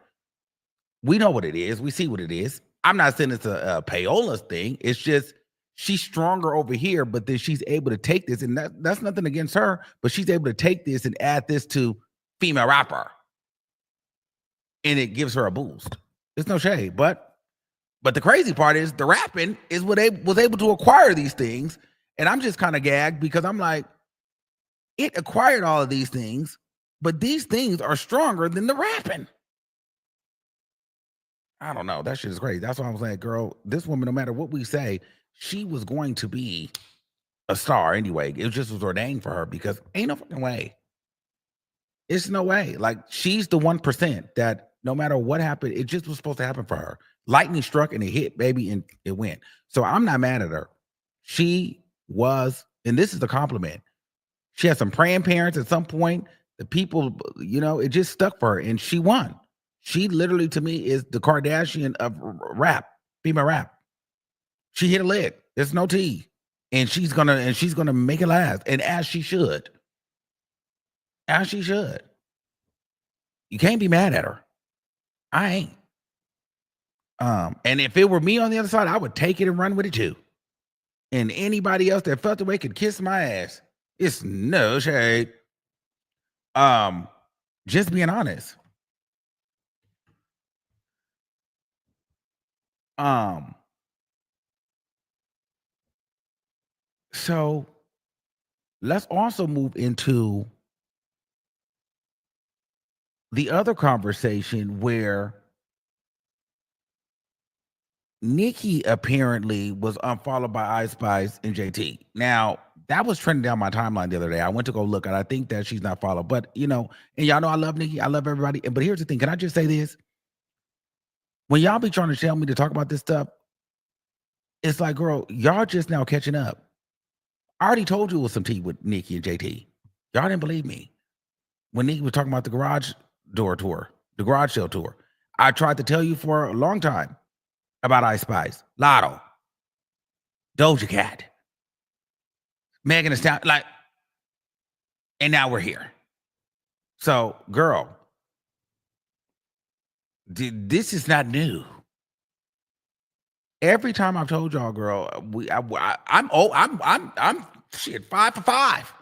we know what it is. We see what it is. I'm not saying it's a payola thing. It's just she's stronger over here, but then she's able to take this, and that's nothing against her, but she's able to take this and add this to female rapper, and it gives her a boost. It's no shade, but the crazy part is the rapping is what was able to acquire these things, and I'm just kind of gagged because I'm like, it acquired all of these things, but these things are stronger than the rapping. I don't know. That shit is crazy. That's why I'm saying, girl, this woman, no matter what we say, she was going to be a star anyway. It just was ordained for her because ain't no fucking way. It's no way. Like, she's the 1% that no matter what happened, it just was supposed to happen for her. Lightning struck and it hit, baby, and it went. So I'm not mad at her. She was, and this is a compliment. She had some praying parents at some point. The people, it just stuck for her, and she won. She literally, to me, is the Kardashian of rap, female rap. She hit a lick. There's no tea, and she's gonna make it last, and as she should. As she should. You can't be mad at her. I ain't. And if it were me on the other side, I would take it and run with it too. And anybody else that felt the way could kiss my ass. It's no shade. Just being honest. So let's also move into the other conversation where Nicki apparently was unfollowed by Ice Spice and JT. Now, that was trending down my timeline the other day. I went to go look, and I think that she's not followed. But, and y'all know I love Nicki. I love everybody. But here's the thing. Can I just say this? When y'all be trying to tell me to talk about this stuff, it's like, girl, y'all just now catching up. I already told you it was some tea with Nicki and JT. Y'all didn't believe me. When Nicki was talking about the garage door tour, the garage sale tour, I tried to tell you for a long time about Ice Spice, Lotto, Doja Cat, Megan Thee Stallion, and now we're here. So, girl, this is not new. Every time I've told y'all, girl, I'm shit 5 for 5.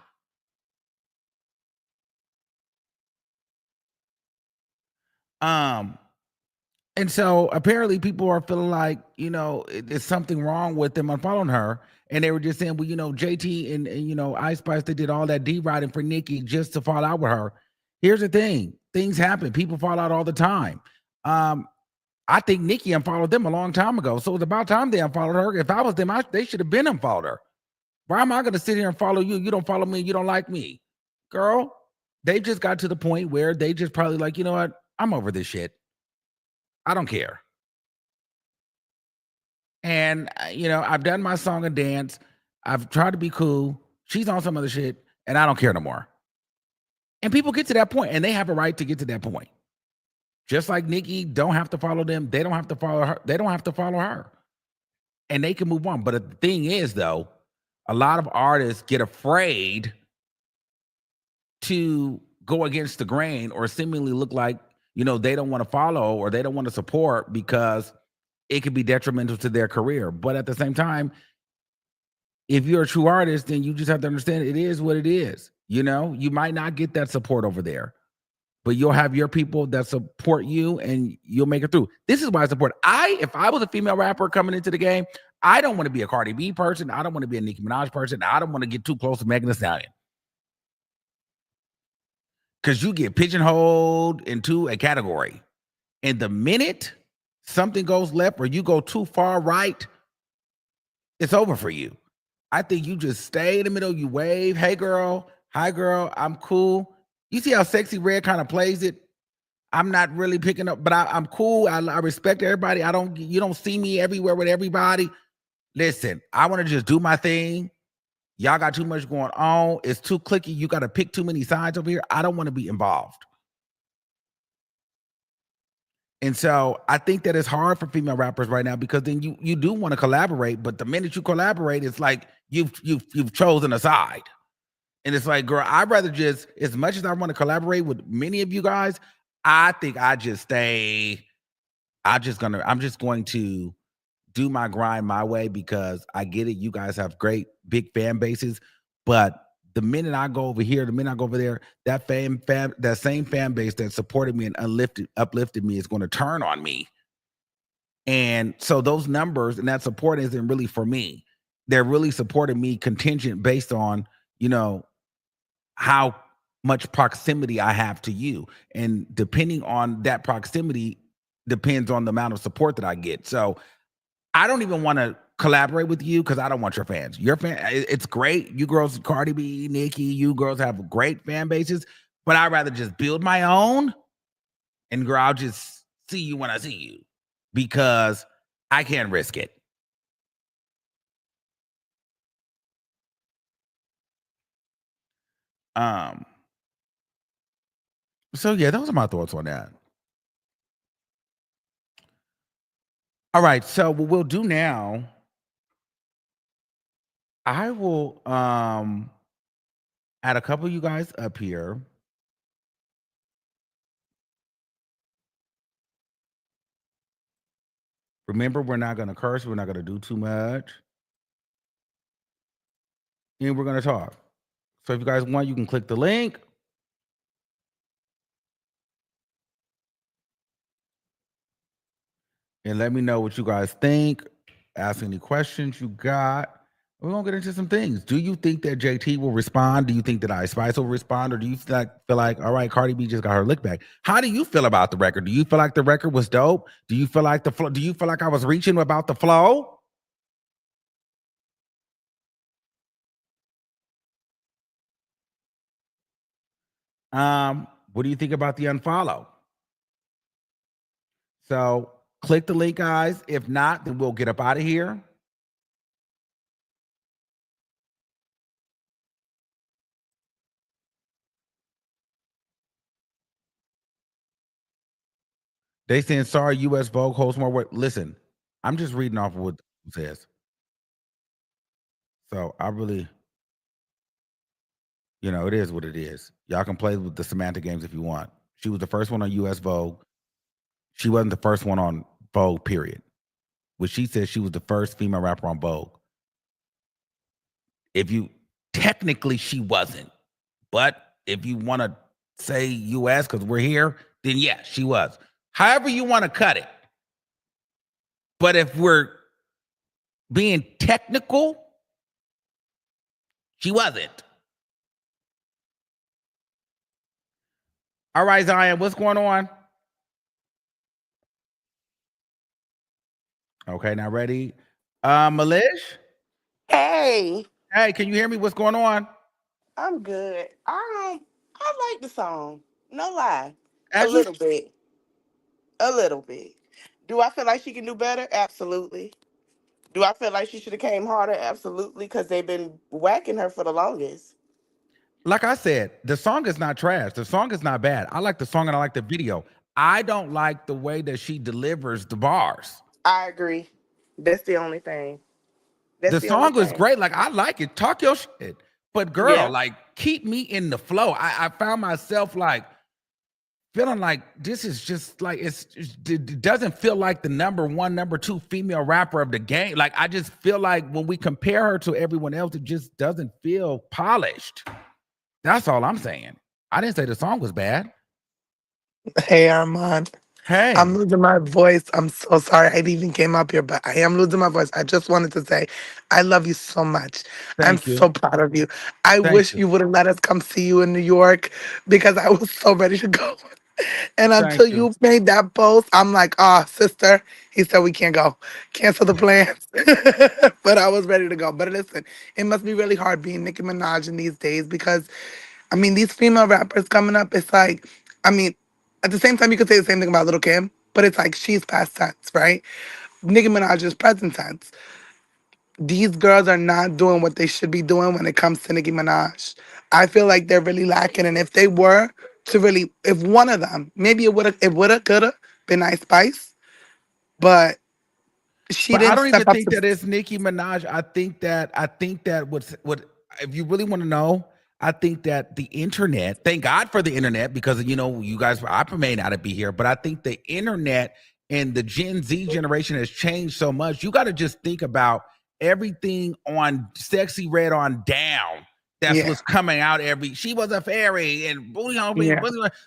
And so apparently people are feeling like, it's something wrong with them unfollowing her. And they were just saying, well, JT and Ice Spice, they did all that D-riding for Nicki just to fall out with her. Here's the thing. Things happen. People fall out all the time. I think Nicki unfollowed them a long time ago. So it's about time they unfollowed her. If I was them, they should have been unfollowed her. Why am I going to sit here and follow you? You don't follow me. You don't like me. Girl, they just got to the point where they just probably like, you know what? I'm over this shit. I don't care. And, I've done my song and dance. I've tried to be cool. She's on some other shit, and I don't care no more. And people get to that point, and they have a right to get to that point. Just like Nicki don't have to follow them, they don't have to follow her. They don't have to follow her, and they can move on. But the thing is, though, a lot of artists get afraid to go against the grain or seemingly look like they don't want to follow or they don't want to support because it could be detrimental to their career. But at the same time, if you're a true artist, then you just have to understand it is what it is. You might not get that support over there, but you'll have your people that support you and you'll make it through. This is why I support. If I was a female rapper coming into the game, I don't want to be a Cardi B person. I don't want to be a Nicki Minaj person. I don't want to get too close to Megan Thee Stallion. Because you get pigeonholed into a category. And the minute something goes left or you go too far right, it's over for you. I think you just stay in the middle, you wave, hey girl, hi girl, I'm cool. You see how Sexy Red kind of plays it? I'm not really picking up, but I'm cool. I respect everybody. You don't see me everywhere with everybody. Listen, I want to just do my thing. Y'all got too much going on. It's too clicky. You got to pick too many sides over here. I don't want to be involved. And so I think that it's hard for female rappers right now because then you do want to collaborate, but the minute you collaborate, it's like you've chosen a side. And it's like, girl, I'd rather just, as much as I want to collaborate with many of you guys, I think I just stay. I'm just going to do my grind my way because I get it. You guys have great big fan bases, but the minute I go over here, the minute I go over there, that that same fan base that supported me and uplifted me is going to turn on me. And so those numbers and that support isn't really for me. They're really supporting me contingent based on, how much proximity I have to you. And depending on that proximity depends on the amount of support that I get. So I don't even want to collaborate with you because I don't want your fans. It's great. You girls, Cardi B, Nicki, you girls have great fan bases, but I'd rather just build my own. And girl, I'll just see you when I see you because I can't risk it. Um. So yeah, those are my thoughts on that. All right. So what we'll do now, I will add a couple of you guys up here. Remember, we're not going to curse. We're not going to do too much. And we're going to talk. So if you guys want, you can click the link. And let me know what you guys think. Ask any questions you got. We're going to get into some things. Do you think that JT will respond? Do you think that Ice Spice will respond? Or do you feel like, all right, Cardi B just got her lick back? How do you feel about the record? Do you feel like the record was dope? Do you feel like the flow? Do you feel like I was reaching about the flow? What do you think about the unfollow? So click the link, guys. If not, then we'll get up out of here. They saying sorry, US Vogue holds more work. Listen, I'm just reading off of what it says. So I really, it is what it is. Y'all can play with the semantic games if you want. She was the first one on US Vogue. She wasn't the first one on Vogue, period. Which she said she was the first female rapper on Vogue. If you technically she wasn't, but if you want to say US because we're here, then yeah, she was. However you want to cut it. But if we're being technical, she wasn't. All right, Zion, what's going on? Okay, now ready? Malish? Hey, Hey, can you hear me? What's going on? I'm good. I like the song. No lie. A As you little bit. A little bit. Do I feel like she can do better? Absolutely. Do I feel like she should have came harder? Absolutely, because they've been whacking her for the longest. Like I said, the song is not trash. The song is not bad. I like the song and I like the video. I don't like the way that she delivers the bars. I agree. That's the only thing. That's The the only song was thing. great. Like I like it. Talk your shit. But girl, Yeah, like keep me in the flow. I found myself like feeling like this is just like it doesn't feel like the number one, number two female rapper of the game. Like I just feel like when we compare her to everyone else, it just doesn't feel polished. That's all I'm saying. I didn't say the song was bad. Hey, Armand. I'm Hey, losing my voice. I'm so sorry I even came up here, but I am losing my voice. I just wanted to say I love you so much. I'm thank you. so proud of you. I Thank wish you. you would have let us come see you in New York because I was so ready to go. And Thank until you. you made that post, I'm like, oh, sister, he said we can't go. Cancel the plans. But I was ready to go. But listen, it must be really hard being Nicki Minaj in these days because I mean, these female rappers coming up, it's like, I mean, at the same time, you could say the same thing about Little Kim, but it's like she's past tense, right? Nicki Minaj is present tense. These girls are not doing what they should be doing when it comes to Nicki Minaj. I feel like they're really lacking, and if they were to really, if one of them, maybe coulda been Ice Spice, but she But I didn't don't step even up think to. that it's Nicki Minaj. I think that what if you really want to know, I think that the internet, thank God for the internet, because you guys I may not be here, but I think the internet and the Gen Z generation has changed so much. You got to just think about everything on Sexy Red on down. That's Yeah, what's coming out every. She was a fairy and booty on me. yeah,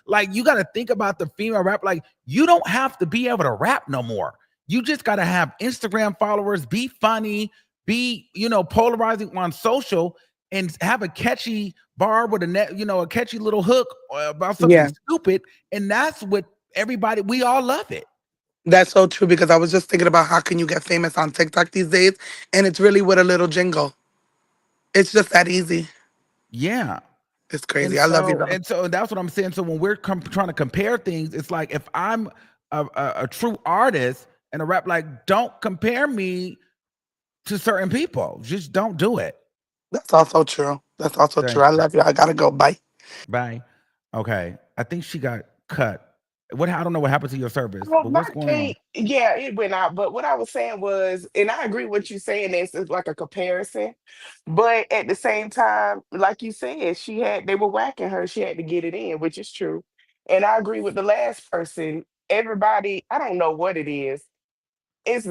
Like you got to think about the female rap. Like you don't have to be able to rap no more. You just got to have Instagram followers, be funny, be, polarizing on social and have a catchy bar with a catchy little hook about something yeah. stupid. And that's what we all love it. That's so true because I was just thinking about how can you get famous on TikTok these days, and it's really with a little jingle. It's just that easy. Yeah. It's And crazy. I love you so, though. and so that's what I'm saying. So when we're trying to compare things, it's like if I'm a true artist and a rap, like, don't compare me to certain people. Just don't do it. That's also true. That's also true. Thank I you. love you. I gotta go. Bye. Bye. Okay. I think she got cut. I don't know what happened to your service, well, but my what's going on? thing, yeah, it went out. But what I was saying was, and I agree with you saying this is like a comparison, but at the same time, like you said, they were whacking her. She had to get it in, which is true. And I agree with the last person. Everybody, I don't know what it is. It's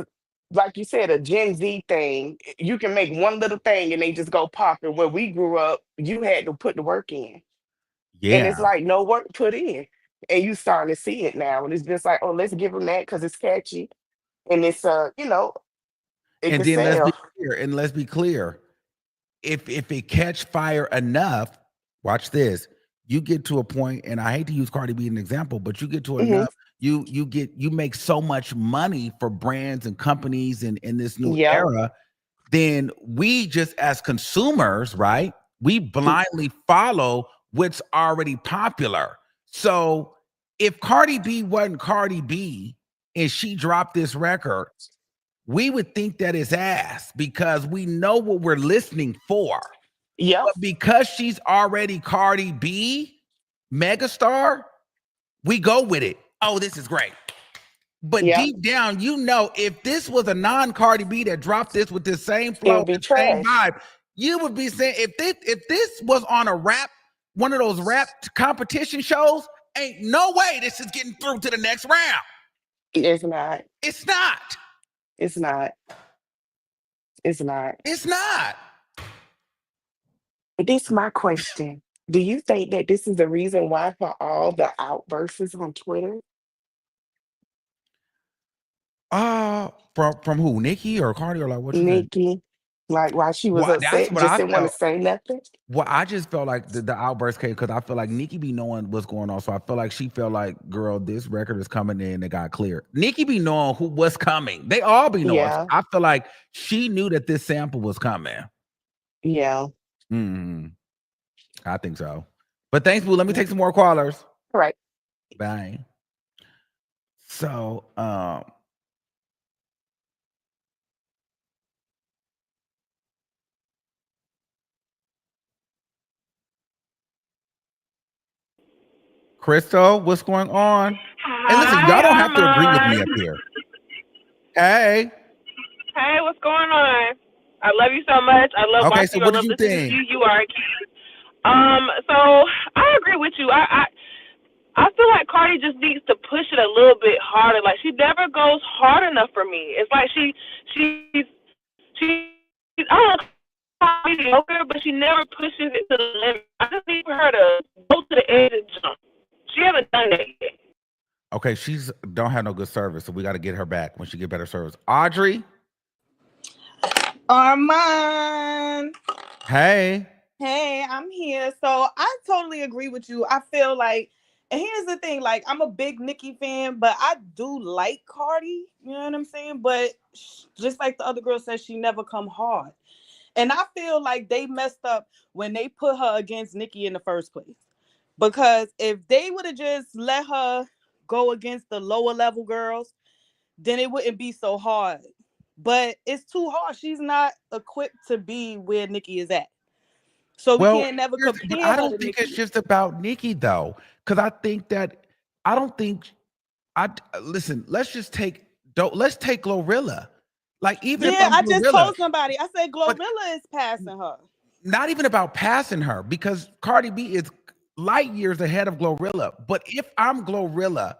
like you said, a Gen Z thing. You can make one little thing and they just go pop. And when we grew up, you had to put the work in. And it's Yeah. like no work put in. And you starting to see it now. And it's just like, oh, let's give them that because it's catchy. And it's it And could then sell. let's be clear. If it catch fire enough, watch this. You get to a point, and I hate to use Cardi B as an example, but you get to Hmm. enough, you make so much money for brands and companies in this new Yep. era, then we just as consumers, right? We blindly follow what's already popular. So if Cardi B wasn't Cardi B and she dropped this record, we would think that it's ass because we know what we're listening for. Yep. But because she's already Cardi B, megastar, we go with it. Oh, this is great. But Yep. deep down, if this was a non-Cardi B that dropped this with this same It flow, would be the same trash. vibe, you would be saying if this was on a one of those rap competition shows, ain't no way this is getting through to the next round. It's not. It's not. It's not. It's not. It's not. But this is my question. Do you think that this is the reason why for all the outbursts on Twitter? From who? Nicki or Cardi or like what you think? Nikki, like why she was Well, that's upset, what just I didn't want to felt. say nothing? Well, I just felt like the outburst came because I feel like Nicki be knowing what's going on. So I feel like she felt like, girl, this record is coming in. It got clear. Nicki be knowing what's coming. They all be knowing. So Yeah, I feel like she knew that this sample was coming. yeah. Hmm. I think so. But thanks, Boo. Let me Yeah. take some more callers. All right. Bye. So, Crystal, what's going on? Hey, listen, Hi, y'all don't have to agree with Armand. me up here. Hey. Hey, what's going on? I love you so much. I love Okay, watching so you. I what did love you listening to think? you. You are a kid. So I agree with you. I feel like Cardi just needs to push it a little bit harder. Like she never goes hard enough for me. It's like she's I don't know, mediocre, but she never pushes it to the limit. I just need for her to go to the edge and jump. She haven't done that yet. Okay, she's don't have no good service, so we got to get her back when she get better service. Audrey, Armand. hey. Hey, I'm here. So I totally agree with you. I feel like, and here's the thing, like I'm a big Nicki fan, but I do like Cardi, you know what I'm saying? But just like the other girl said, she never come hard. And I feel like they messed up when they put her against Nicki in the first place. Because if they would have just let her go against the lower level girls, then it wouldn't be so hard. But it's too hard. She's not equipped to be where Nicki is at. So we Well, can't never but compare I her don't to think it's Nicki. just about Nicki though, because I think that I don't think I listen. Let's just take let's take Glorilla. Like even if Yeah, I'm I just Glorilla, told somebody. I said but Glorilla is passing her. not even about passing her because Cardi B is light years ahead of Glorilla. But if I'm Glorilla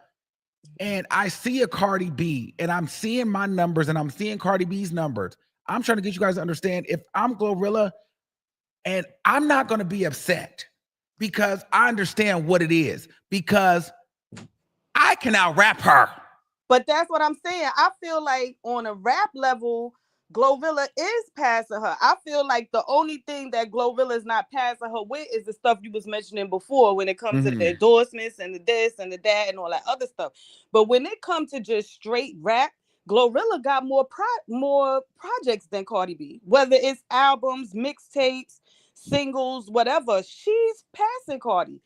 and I see a Cardi B and I'm seeing my numbers and I'm seeing Cardi B's numbers, I'm trying to get you guys to understand if I'm Glorilla and I'm not going to be upset because I understand what it is because I can out rap her. But that's what I'm saying. I feel like on a rap level, Glorilla is passing her. I feel like the only thing that Glorilla is not passing her with is the stuff you was mentioning before when it comes to the endorsements and the this and the that and all that other stuff. But when it comes to just straight rap, Glorilla got more projects than Cardi B. Whether it's albums, mixtapes, singles, whatever, she's passing Cardi.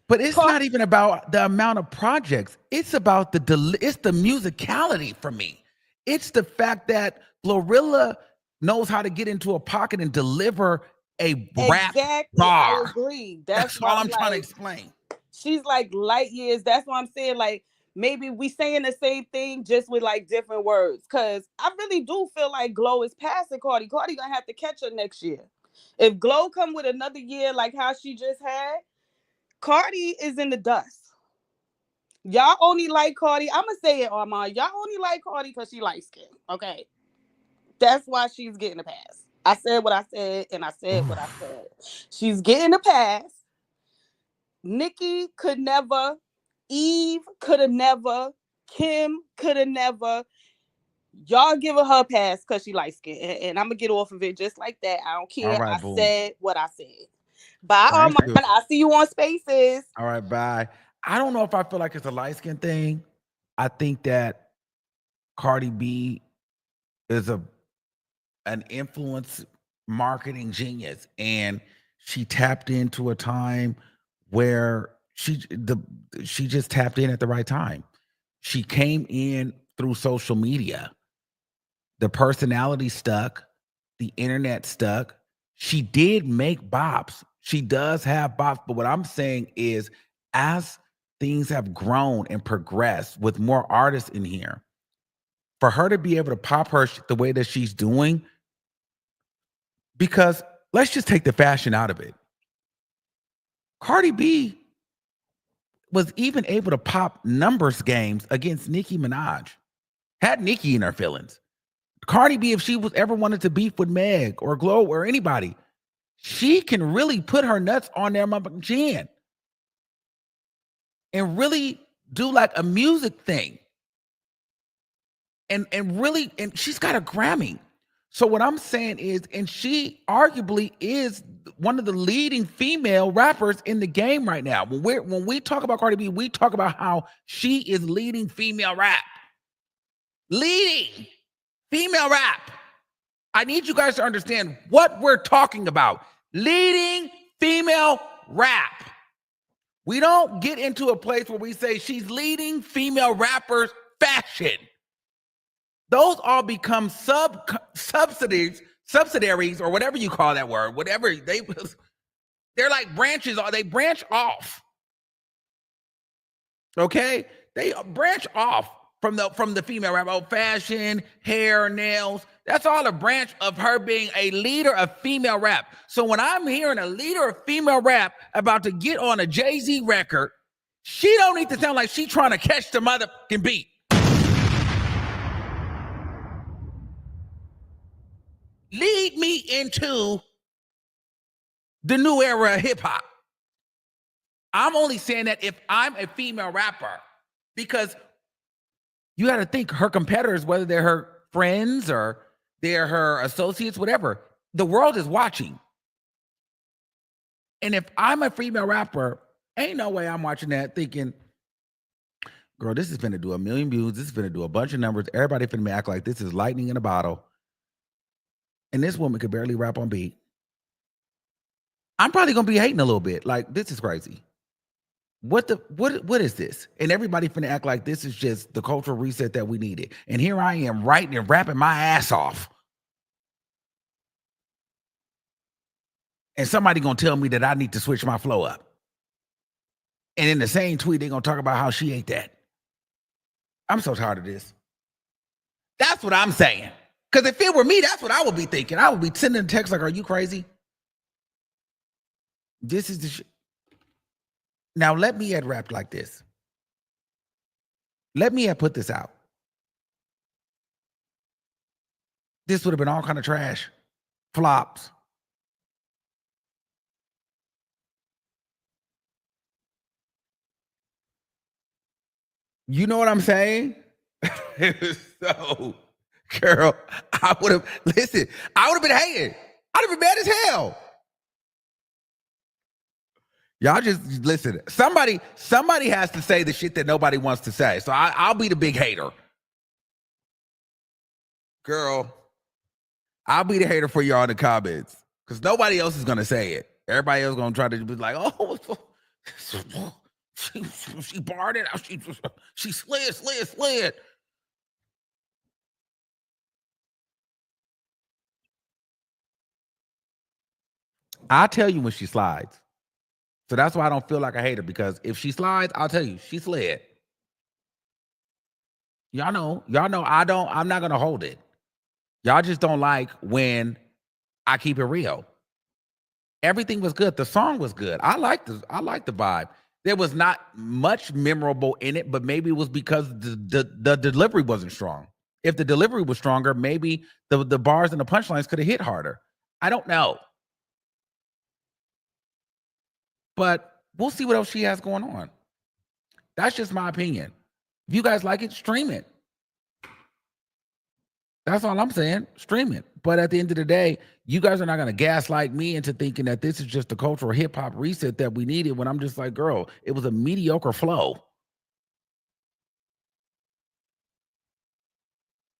But it's not even about the amount of projects. It's about it's the musicality for me. It's the fact that Glorilla knows how to get into a pocket and deliver a rap Exactly, I bar. agree. That's Why all I'm I'm trying to like, explain. she's like light years. That's what I'm saying. Like maybe we saying the same thing just with like different words. Cause I really do feel like Glow is passing Cardi. Cardi gonna have to catch her next year. If Glow come with another year like how she just had, Cardi is in the dust. Y'all only like Cardi. I'ma say it, Armand. Y'all only like Cardi because she light skinned. Okay. That's why she's getting a pass. I said what I said, and I said what I said. She's getting a pass. Nicki could never, Eve could have never, Kim could have never. Y'all giving her a pass because she light skinned. And I'm gonna get off of it just like that. I don't All care. right, I boom. said what I said. Bye, Thank Armand. you. I'll see you on Spaces. All right, bye. I don't know if I feel like it's a light skin thing. I think that Cardi B is an influence marketing genius, and she tapped into a time where she just tapped in at the right time. She came in through social media. The personality stuck, the internet stuck. She did make bops. She does have bops, but what I'm saying is as things have grown and progressed with more artists in here, for her to be able to pop her the way that she's doing, because let's just take the fashion out of it. Cardi B was even able to pop numbers games against Nicki Minaj. Had Nicki in her feelings. Cardi B, if she was ever wanted to beef with Meg or Glow or anybody, she can really put her nuts on their motherfucking chin and really do like a music thing. And really, and she's got a Grammy. So what I'm saying is, and she arguably is one of the leading female rappers in the game right now. When we talk about Cardi B, we talk about how she is leading female rap. Leading female rap. I need you guys to understand what we're talking about. Leading female rap. We don't get into a place where we say she's leading female rappers fashion. Those all become subsidiaries, or whatever you call that word, whatever they're like branches, or they branch off. Okay, they branch off from the female rap. Oh, fashion, hair, nails. That's all a branch of her being a leader of female rap. So when I'm hearing a leader of female rap about to get on a Jay-Z record, she don't need to sound like she trying to catch the motherfucking beat. Lead me into the new era of hip hop. I'm only saying that if I'm a female rapper, because you got to think her competitors, whether they're her friends or they're her associates, whatever, the world is watching. And if I'm a female rapper, ain't no way I'm watching that thinking, girl, this is finna do 1 million views. This is finna do a bunch of numbers. Everybody finna act like this is lightning in a bottle. And this woman could barely rap on beat. I'm probably gonna be hating a little bit. Like, this is crazy. What is this? And everybody finna act like this is just the cultural reset that we needed. And here I am writing and rapping my ass off. And somebody gonna tell me that I need to switch my flow up. And in the same tweet, they're gonna talk about how she ate that. I'm so tired of this. That's what I'm saying. Because if it were me, that's what I would be thinking. I would be sending a text like, are you crazy? This is the shit. Now, let me have rapped like this. Let me have put this out. This would have been all kind of trash. Flops. You know what I'm saying? So, girl, I would have been hating. I'd have been mad as hell. Y'all just listen. Somebody has to say the shit that nobody wants to say. So I'll be the big hater. Girl, I'll be the hater for y'all in the comments. Because nobody else is going to say it. Everybody else is going to try to be like, oh, she barred it. She slid. I'll tell you when she slides. So that's why I don't feel like I hate her, because if she slides, I'll tell you, she slid. Y'all know, I'm not gonna hold it. Y'all just don't like when I keep it real. Everything was good. The song was good. I like the vibe. There was not much memorable in it, but maybe it was because the delivery wasn't strong. If the delivery was stronger, maybe the bars and the punchlines could have hit harder. I don't know. But we'll see what else she has going on. That's just my opinion. If you guys like it, stream it. That's all I'm saying. Stream it. But at the end of the day, you guys are not going to gaslight me into thinking that this is just a cultural hip hop reset that we needed, when I'm just like, girl, it was a mediocre flow.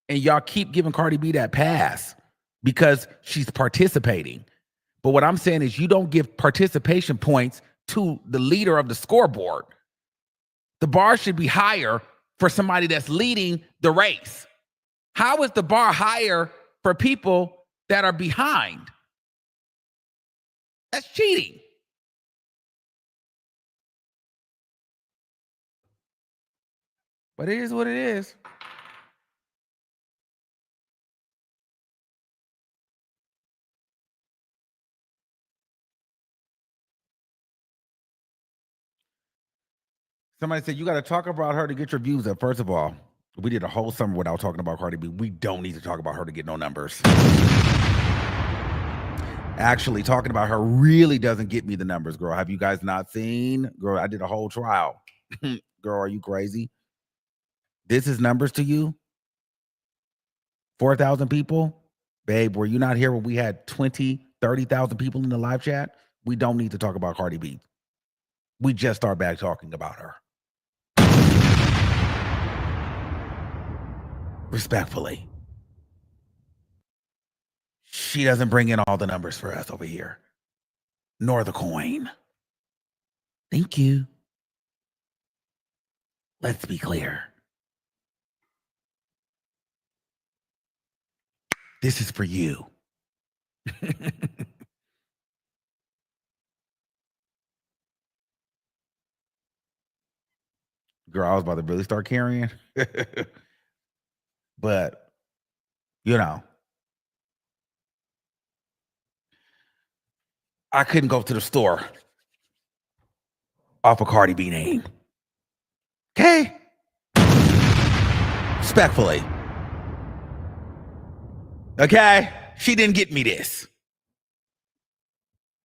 And y'all keep giving Cardi B that pass because she's participating. But what I'm saying is, you don't give participation points to the leader of the scoreboard. The bar should be higher for somebody that's leading the race. How is the bar higher for people that are behind? That's cheating. But it is what it is. Somebody said, you got to talk about her to get your views up. First of all, we did a whole summer without talking about Cardi B. We don't need to talk about her to get no numbers. Actually, talking about her really doesn't get me the numbers, girl. Have you guys not seen? Girl, I did a whole trial. Girl, are you crazy? This is numbers to you? 4,000 people? Babe, were you not here when we had 20, 30,000 people in the live chat? We don't need to talk about Cardi B. We just start back talking about her. Respectfully. She doesn't bring in all the numbers for us over here, nor the coin. Thank you. Let's be clear. This is for you. Girl, I was about to really start carrying. But, you know, I couldn't go to the store off a Cardi B name. Okay? Respectfully. Okay? She didn't get me this.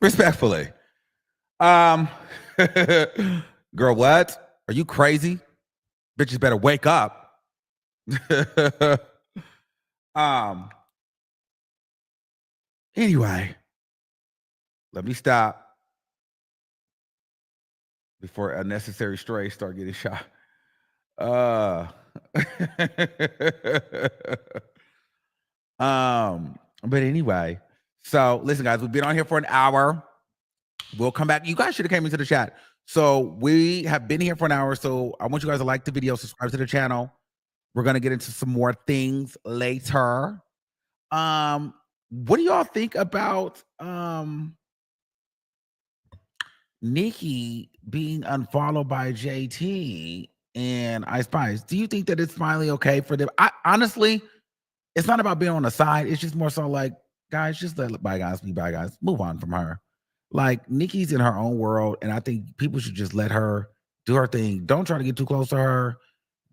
Respectfully. Girl, what? Are you crazy? Bitches better wake up. Anyway, let me stop before unnecessary strays start getting shot. But anyway, so listen, guys, we've been on here for an hour. We'll come back. You guys should have came into the chat. So we have been here for an hour. So I want you guys to like the video, subscribe to the channel. We're gonna get into some more things later. What do y'all think about Nicki being unfollowed by JT and Ice Spice? Do you think that it's finally okay for them? I honestly, it's not about being on the side. It's just more so like, guys, just let bygones be bygones. Move on from her. Like, Nicki's in her own world, and I think people should just let her do her thing. Don't try to get too close to her.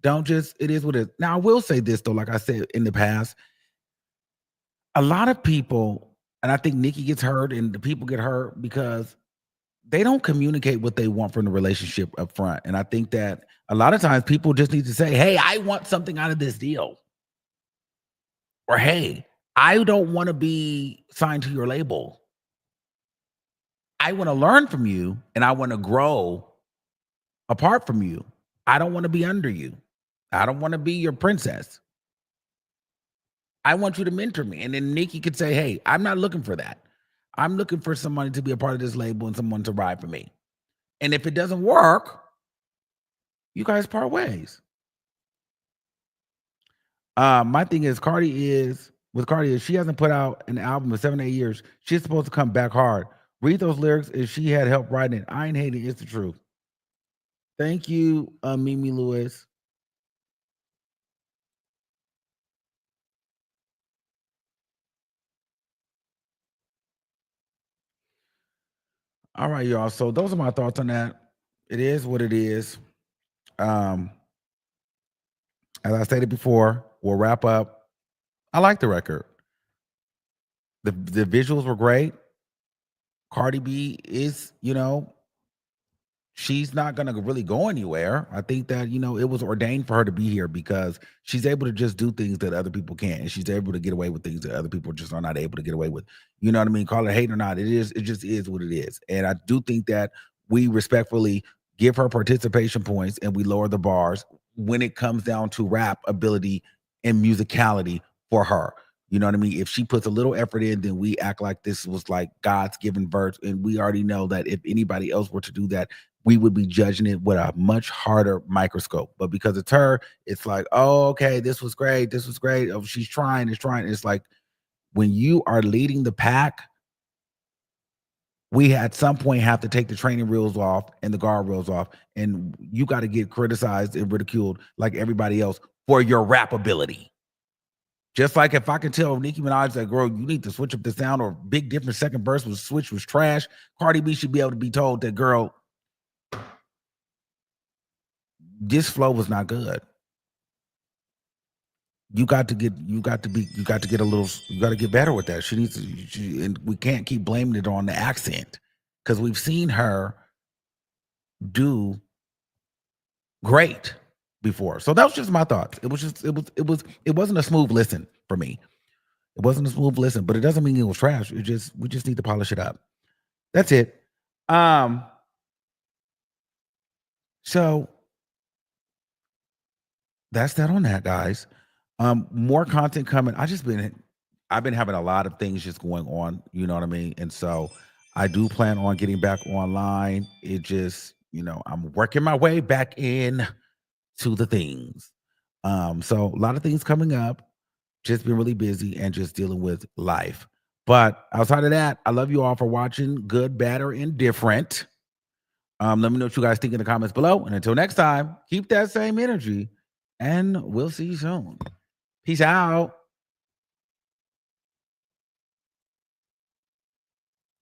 Don't just, it is what it is. Now, I will say this, though, like I said in the past, a lot of people, and I think Nicki gets hurt and the people get hurt because they don't communicate what they want from the relationship up front. And I think that a lot of times people just need to say, hey, I want something out of this deal. Or, hey, I don't want to be signed to your label. I want to learn from you and I want to grow apart from you. I don't want to be under you. I don't want to be your princess. I want you to mentor me. And then Nicki could say, hey, I'm not looking for that. I'm looking for somebody to be a part of this label and someone to ride for me. And if it doesn't work, you guys part ways. My thing is, Cardi is she hasn't put out an album in 7 to 8 years. She's supposed to come back hard. Read those lyrics if she had help writing it. I ain't hating, it's the truth. Thank you, Mimi Lewis. All right, y'all. So those are my thoughts on that. It is what it is. As I stated before, we'll wrap up. I like the record. The visuals were great. Cardi B is, she's not going to really go anywhere. I think that, it was ordained for her to be here because she's able to just do things that other people can't. And she's able to get away with things that other people just are not able to get away with. You know what I mean? Call it hate or not. It just is what it is. And I do think that we respectfully give her participation points and we lower the bars when it comes down to rap ability and musicality for her. You know what I mean? If she puts a little effort in, then we act like this was like God's given birth. And we already know that if anybody else were to do that, we would be judging it with a much harder microscope. But because it's her, it's like, oh, okay, this was great. This was great. Oh, she's trying. It's like when you are leading the pack, we at some point have to take the training wheels off and the guardrails off. And you got to get criticized and ridiculed like everybody else for your rap ability. Just like if I can tell Nicki Minaj that, girl, you need to switch up the sound, or Big Difference second verse was trash, Cardi B should be able to be told that, girl, this flow was not good. You got to get better with that. She needs to, and we can't keep blaming it on the accent because we've seen her do great before. So that was just my thoughts. It wasn't a smooth listen for me. It wasn't a smooth listen, but it doesn't mean it was trash. We just need to polish it up. That's it. So that's that on that, guys. More content coming. I've been having a lot of things just going on, you know what I mean? And so I do plan on getting back online. It just, I'm working my way back in to the things. So a lot of things coming up, just been really busy and just dealing with life. But outside of that, I love you all for watching, good, bad, or indifferent. Let me know what you guys think in the comments below. And until next time, keep that same energy, and we'll see you soon. Peace out.